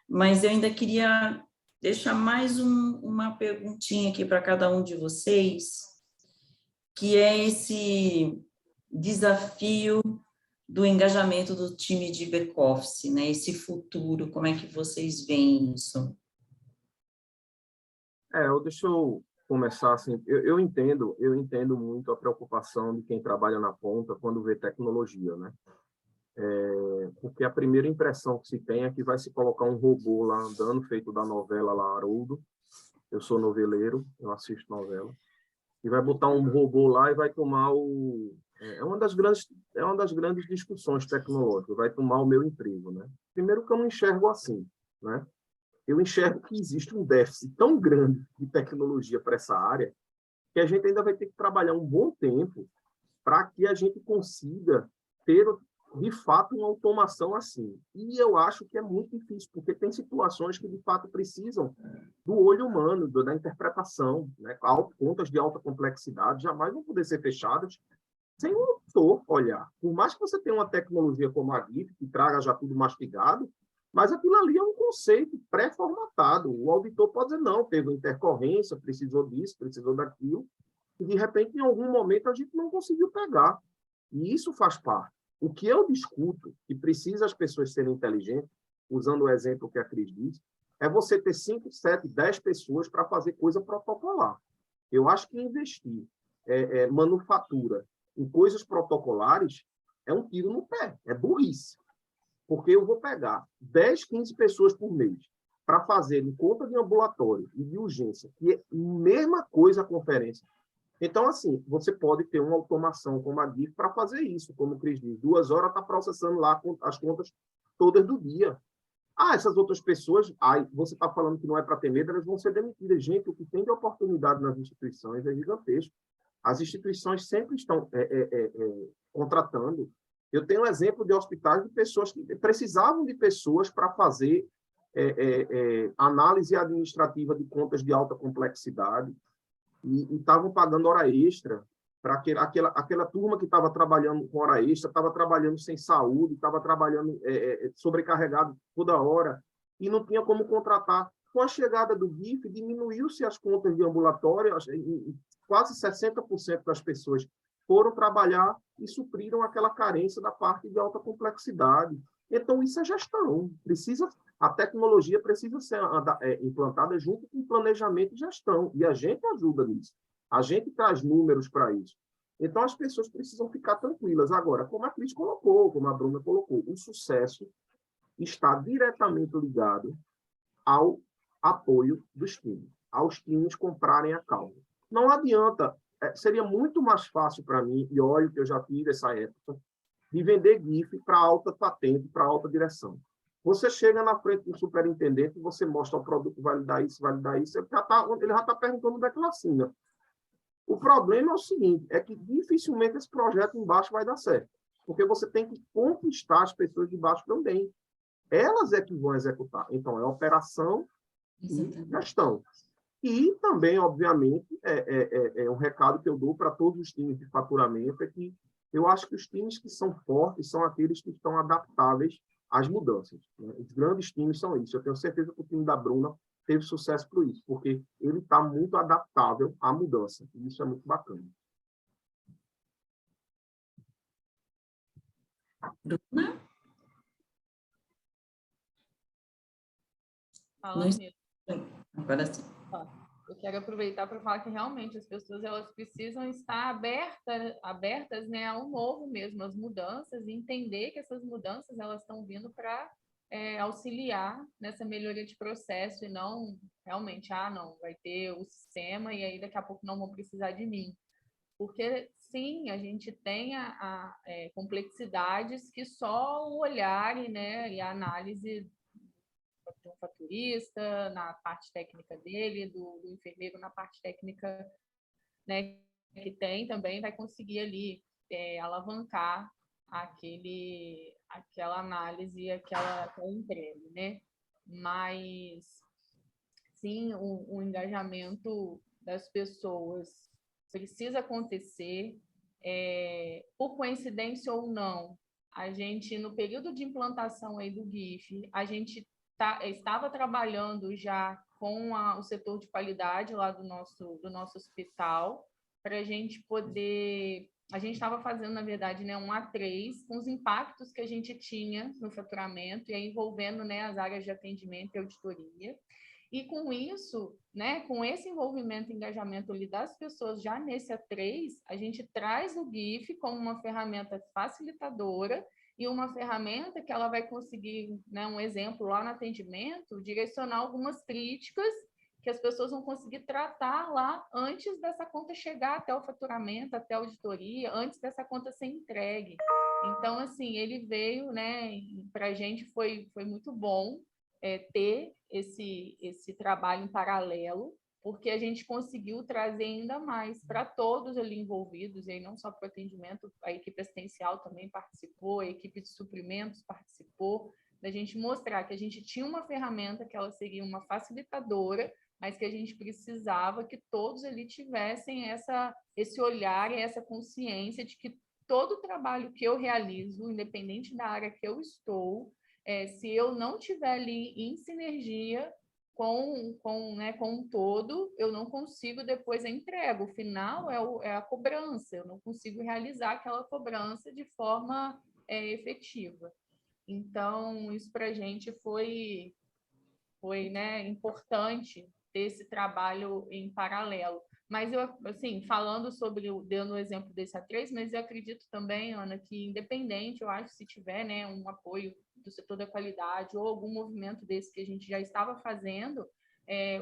mas eu ainda queria deixar mais uma perguntinha aqui para cada um de vocês, que é esse desafio do engajamento do time de back-office, né? Esse futuro, como é que vocês veem isso? Deixa eu começar assim. Eu entendo muito a preocupação de quem trabalha na ponta quando vê tecnologia, né? Porque a primeira impressão que se tem é que vai se colocar um robô lá andando, feito da novela lá, Haroldo. Eu sou noveleiro, eu assisto novela. E vai botar um robô lá e vai tomar o... É uma das grandes discussões tecnológicas, vai tomar o meu emprego, né? Primeiro que eu não enxergo assim, né? Eu enxergo que existe um déficit tão grande de tecnologia para essa área que a gente ainda vai ter que trabalhar um bom tempo para que a gente consiga ter, de fato, uma automação assim. E eu acho que é muito difícil, porque tem situações que, de fato, precisam do olho humano, da interpretação, né? Contas de alta complexidade jamais vão poder ser fechadas sem um autor olhar. Por mais que você tenha uma tecnologia como a GIF, que traga já tudo mastigado, mas aquilo ali é um conceito pré-formatado. O auditor pode dizer, não, teve intercorrência, precisou disso, precisou daquilo, e, de repente, em algum momento, a gente não conseguiu pegar. E isso faz parte. O que eu discuto, que precisa as pessoas serem inteligentes, usando o exemplo que a Cris disse, é você ter 5, 7, 10 pessoas para fazer coisa protocolar. Eu acho que investir manufatura em coisas protocolares é um tiro no pé, é burrice. Porque eu vou pegar 10, 15 pessoas por mês para fazer em conta de ambulatório e de urgência, que é a mesma coisa a conferência. Então, assim, você pode ter uma automação como a GIF para fazer isso, como o Cris diz, 2 horas está processando lá as contas todas do dia. Essas outras pessoas, você está falando que não é para ter medo, elas vão ser demitidas. Gente, o que tem de oportunidade nas instituições é gigantesco. As instituições sempre estão contratando. Eu tenho um exemplo de hospitais de pessoas que precisavam de pessoas para fazer análise administrativa de contas de alta complexidade e estavam pagando hora extra para aquela turma que estava trabalhando com hora extra, estava trabalhando sem saúde, estava trabalhando sobrecarregado toda hora e não tinha como contratar. Com a chegada do GIF, diminuiu-se as contas de ambulatório, quase 60% das pessoas foram trabalhar e supriram aquela carência da parte de alta complexidade. Então, isso é gestão. A tecnologia precisa ser implantada junto com planejamento e gestão, e a gente ajuda nisso. A gente traz números para isso. Então, as pessoas precisam ficar tranquilas. Agora, como a Cris colocou, como a Bruna colocou, o sucesso está diretamente ligado ao apoio dos times, aos times comprarem a causa. Não adianta, seria muito mais fácil para mim, e olha que eu já tive essa época, de vender GIF para alta patente, para alta direção. Você chega na frente do superintendente, você mostra o produto, vale dar isso, ele já está perguntando onde é que ele assina. O problema é o seguinte, é que dificilmente esse projeto embaixo vai dar certo, porque você tem que conquistar as pessoas de baixo também. Elas é que vão executar. Então, é operação e gestão. E também, obviamente, um recado que eu dou para todos os times de faturamento é que eu acho que os times que são fortes são aqueles que estão adaptáveis às mudanças, né? Os grandes times são isso. Eu tenho certeza que o time da Bruna teve sucesso por isso, porque ele está muito adaptável à mudança. E isso é muito bacana. Bruna? Falando nisso. Agora sim. Eu quero aproveitar para falar que realmente as pessoas elas precisam estar abertas, né, ao novo mesmo, às mudanças, e entender que essas mudanças elas estão vindo para auxiliar nessa melhoria de processo e não realmente, não, vai ter o sistema e aí daqui a pouco não vão precisar de mim. Porque, sim, a gente tem complexidades que só o olhar e a análise de um faturista, na parte técnica dele, do enfermeiro na parte técnica, né, que tem também, vai conseguir ali alavancar aquela análise, aquela entrega, né? Mas, sim, o engajamento das pessoas precisa acontecer, por coincidência ou não. A gente, no período de implantação aí do GIF, a gente estava trabalhando já com o setor de qualidade lá do nosso hospital, para a gente poder... A gente estava fazendo, na verdade, né, um A3 com os impactos que a gente tinha no faturamento, e aí envolvendo, né, as áreas de atendimento e auditoria. E com isso, né, com esse envolvimento e engajamento ali das pessoas já nesse A3, a gente traz o GIF como uma ferramenta facilitadora e uma ferramenta que ela vai conseguir, né, um exemplo lá no atendimento, direcionar algumas críticas que as pessoas vão conseguir tratar lá antes dessa conta chegar até o faturamento, até a auditoria, antes dessa conta ser entregue. Então, assim, ele veio, né, para a gente foi muito bom ter esse trabalho em paralelo, porque a gente conseguiu trazer ainda mais para todos ali envolvidos, e aí não só para o atendimento, a equipe assistencial também participou, a equipe de suprimentos participou, da gente mostrar que a gente tinha uma ferramenta que ela seria uma facilitadora, mas que a gente precisava que todos ali tivessem esse olhar e essa consciência de que todo o trabalho que eu realizo, independente da área que eu estou, se eu não estiver ali em sinergia com um todo, eu não consigo depois a entrega. O final é a cobrança, eu não consigo realizar aquela cobrança de forma efetiva. Então, isso para a gente foi né, importante ter esse trabalho em paralelo. Mas eu, assim, falando sobre, dando o exemplo desse A3, mas eu acredito também, Ana, que independente, eu acho, se tiver, né, um apoio do setor da qualidade ou algum movimento desse que a gente já estava fazendo,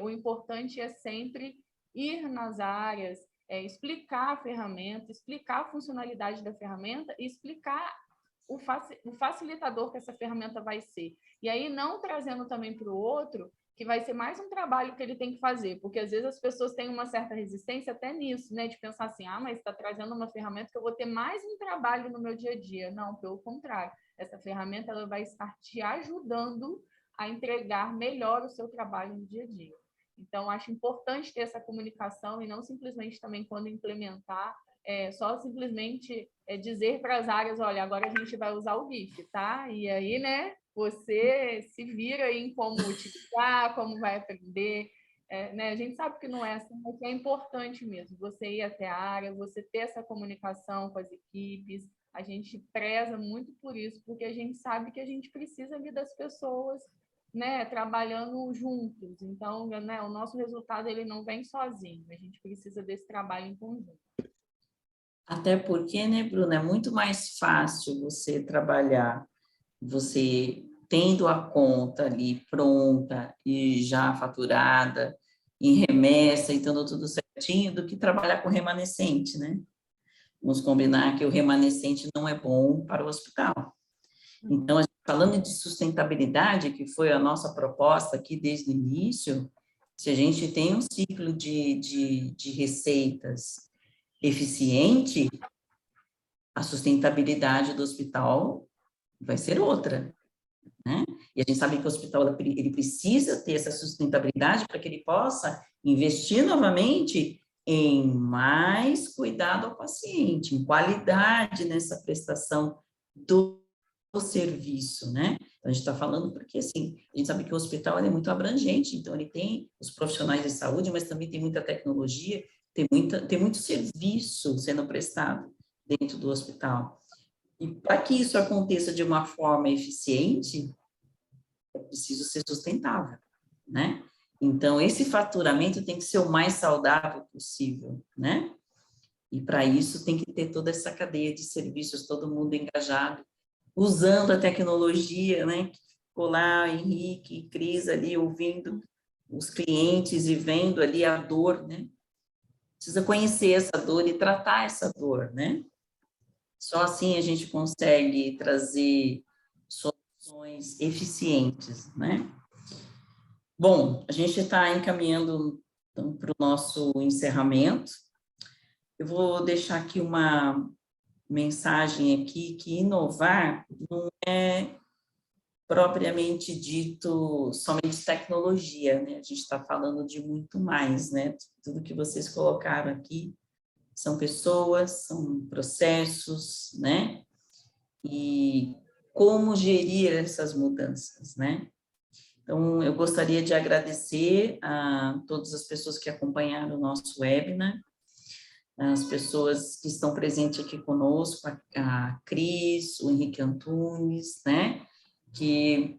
o importante é sempre ir nas áreas, explicar a ferramenta, explicar a funcionalidade da ferramenta e explicar o facilitador que essa ferramenta vai ser. E aí não trazendo também para o outro, que vai ser mais um trabalho que ele tem que fazer, porque às vezes as pessoas têm uma certa resistência até nisso, né? De pensar assim, mas está trazendo uma ferramenta que eu vou ter mais um trabalho no meu dia a dia. Não, pelo contrário. Essa ferramenta ela vai estar te ajudando a entregar melhor o seu trabalho no dia a dia. Então, acho importante ter essa comunicação e não simplesmente também quando implementar, só simplesmente dizer para as áreas, olha, agora a gente vai usar o GIF, tá? E aí, né, você se vira aí em como utilizar, como vai aprender, né? A gente sabe que não é assim, mas é importante mesmo, você ir até a área, você ter essa comunicação com as equipes, a gente preza muito por isso, porque a gente sabe que a gente precisa ali das pessoas, né, trabalhando juntos. Então, né, o nosso resultado ele não vem sozinho, a gente precisa desse trabalho em conjunto. Até porque, né, Bruna, é muito mais fácil você trabalhar, você tendo a conta ali pronta e já faturada, em remessa e estando tudo certinho, do que trabalhar com remanescente, né? Vamos combinar que o remanescente não é bom para o hospital. Então, falando de sustentabilidade, que foi a nossa proposta aqui desde o início, se a gente tem um ciclo de receitas eficiente, a sustentabilidade do hospital vai ser outra, né? E a gente sabe que o hospital ele precisa ter essa sustentabilidade para que ele possa investir novamente em mais cuidado ao paciente, em qualidade nessa prestação do serviço, né? Então, a gente está falando porque, assim, a gente sabe que o hospital é muito abrangente, então ele tem os profissionais de saúde, mas também tem muita tecnologia, tem muito serviço sendo prestado dentro do hospital. E para que isso aconteça de uma forma eficiente, é preciso ser sustentável, né? Então, esse faturamento tem que ser o mais saudável possível, né? E para isso tem que ter toda essa cadeia de serviços, todo mundo engajado, usando a tecnologia, né? Ficou lá Henrique e Cris ali ouvindo os clientes e vendo ali a dor, né? Precisa conhecer essa dor e tratar essa dor, né? Só assim a gente consegue trazer soluções eficientes, né? Bom, a gente está encaminhando então, para o nosso encerramento. Eu vou deixar aqui uma mensagem aqui que inovar não é propriamente dito somente tecnologia, né? A gente está falando de muito mais, né? Tudo que vocês colocaram aqui são pessoas, são processos, né? E como gerir essas mudanças, né? Então, eu gostaria de agradecer a todas as pessoas que acompanharam o nosso webinar, as pessoas que estão presentes aqui conosco, a Cris, o Henrique Antunes, né? Que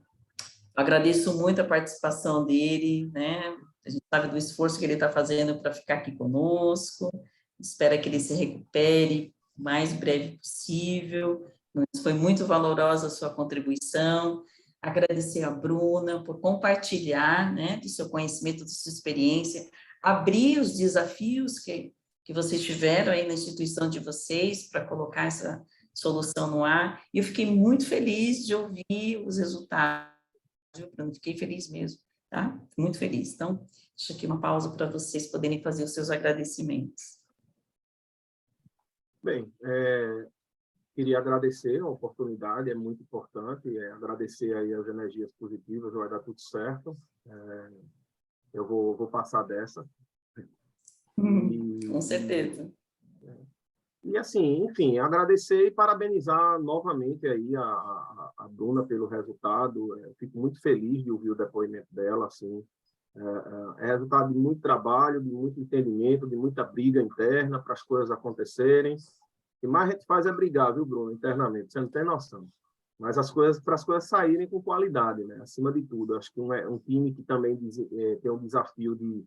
agradeço muito a participação dele, né? A gente sabe do esforço que ele está fazendo para ficar aqui conosco, espero que ele se recupere o mais breve possível. Foi muito valorosa a sua contribuição. Agradecer a Bruna por compartilhar, né, do seu conhecimento, da sua experiência, abrir os desafios que vocês tiveram aí na instituição de vocês para colocar essa solução no ar. E eu fiquei muito feliz de ouvir os resultados, Bruno, fiquei feliz mesmo, tá? Muito feliz. Então, deixa aqui uma pausa para vocês poderem fazer os seus agradecimentos. Bem, queria agradecer a oportunidade, é muito importante, agradecer aí as energias positivas, vai dar tudo certo. Eu vou passar dessa. Com certeza. E assim, enfim, agradecer e parabenizar novamente aí a Bruna pelo resultado. Fico muito feliz de ouvir o depoimento dela, assim. É resultado de muito trabalho, de muito entendimento, de muita briga interna para as coisas acontecerem. O que mais a gente faz é brigar, viu, Bruno, internamente, você não tem noção. Mas para as coisas saírem com qualidade, né? Acima de tudo. Acho que um time que também tem um desafio de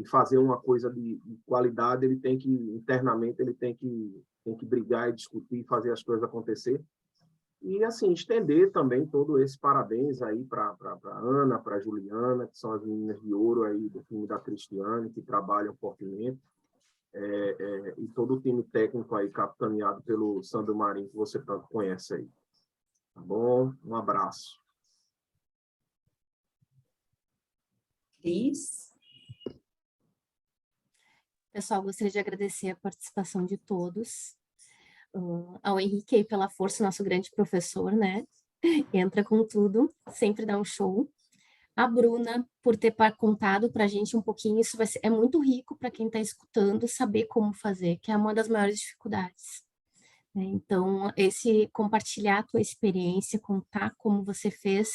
fazer uma coisa de qualidade, ele tem que, internamente, ele tem que brigar e discutir, fazer as coisas acontecer. E, assim, estender também todo esse parabéns aí para a Ana, para a Juliana, que são as meninas de ouro aí do time da Cristiane, que trabalham fortemente, e todo o time técnico aí, capitaneado pelo Sandro Marinho, que você tanto conhece aí. Tá bom? Um abraço. Cris? Pessoal, gostaria de agradecer a participação de todos. Ao Henrique pela força, nosso grande professor, né? Entra com tudo, sempre dá um show. A Bruna, por ter contado para a gente um pouquinho, isso é muito rico para quem está escutando saber como fazer, que é uma das maiores dificuldades. Né? Então, esse compartilhar a tua experiência, contar como você fez,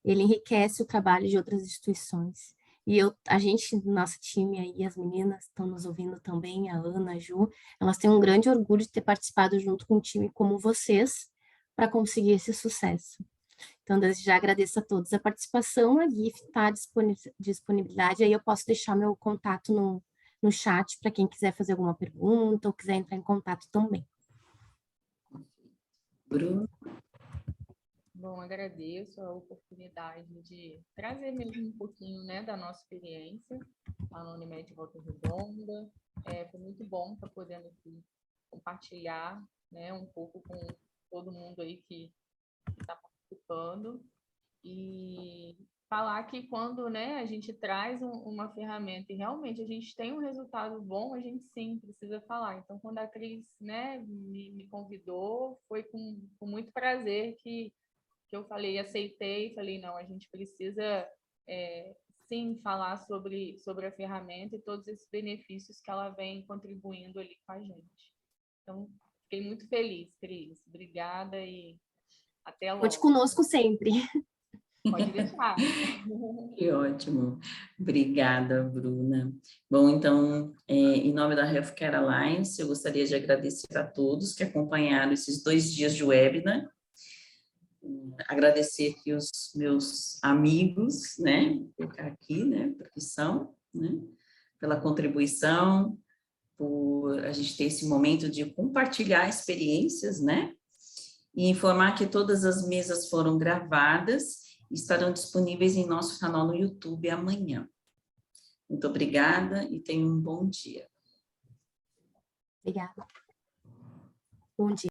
ele enriquece o trabalho de outras instituições. E a gente, nosso time aí, as meninas estão nos ouvindo também, a Ana, a Ju, elas têm um grande orgulho de ter participado junto com um time como vocês para conseguir esse sucesso. Então, desde já agradeço a todos a participação, a GIF está à disponibilidade, aí eu posso deixar meu contato no chat para quem quiser fazer alguma pergunta ou quiser entrar em contato também. Bruno? Bom, agradeço a oportunidade de trazer mesmo um pouquinho, né, da nossa experiência lá no Unimed Volta Redonda. Foi muito bom estar podendo aqui compartilhar, né, um pouco com todo mundo aí que está participando e falar que quando, né, a gente traz uma ferramenta e realmente a gente tem um resultado bom, a gente sim precisa falar. Então, quando a Cris, né, me convidou, foi com muito prazer que eu falei, aceitei, falei, não, a gente precisa sim falar sobre a ferramenta e todos esses benefícios que ela vem contribuindo ali com a gente. Então, fiquei muito feliz, Cris. Obrigada e até logo. Conte conosco sempre. Pode deixar. Que ótimo. Obrigada, Bruna. Bom, então, em nome da Healthcare Alliance, eu gostaria de agradecer a todos que acompanharam esses 2 dias de webinar. Agradecer aqui os meus amigos, né, por ficar aqui, né, porque são, né, pela contribuição, por a gente ter esse momento de compartilhar experiências, né, e informar que todas as mesas foram gravadas e estarão disponíveis em nosso canal no YouTube amanhã. Muito obrigada e tenham um bom dia. Obrigada. Bom dia.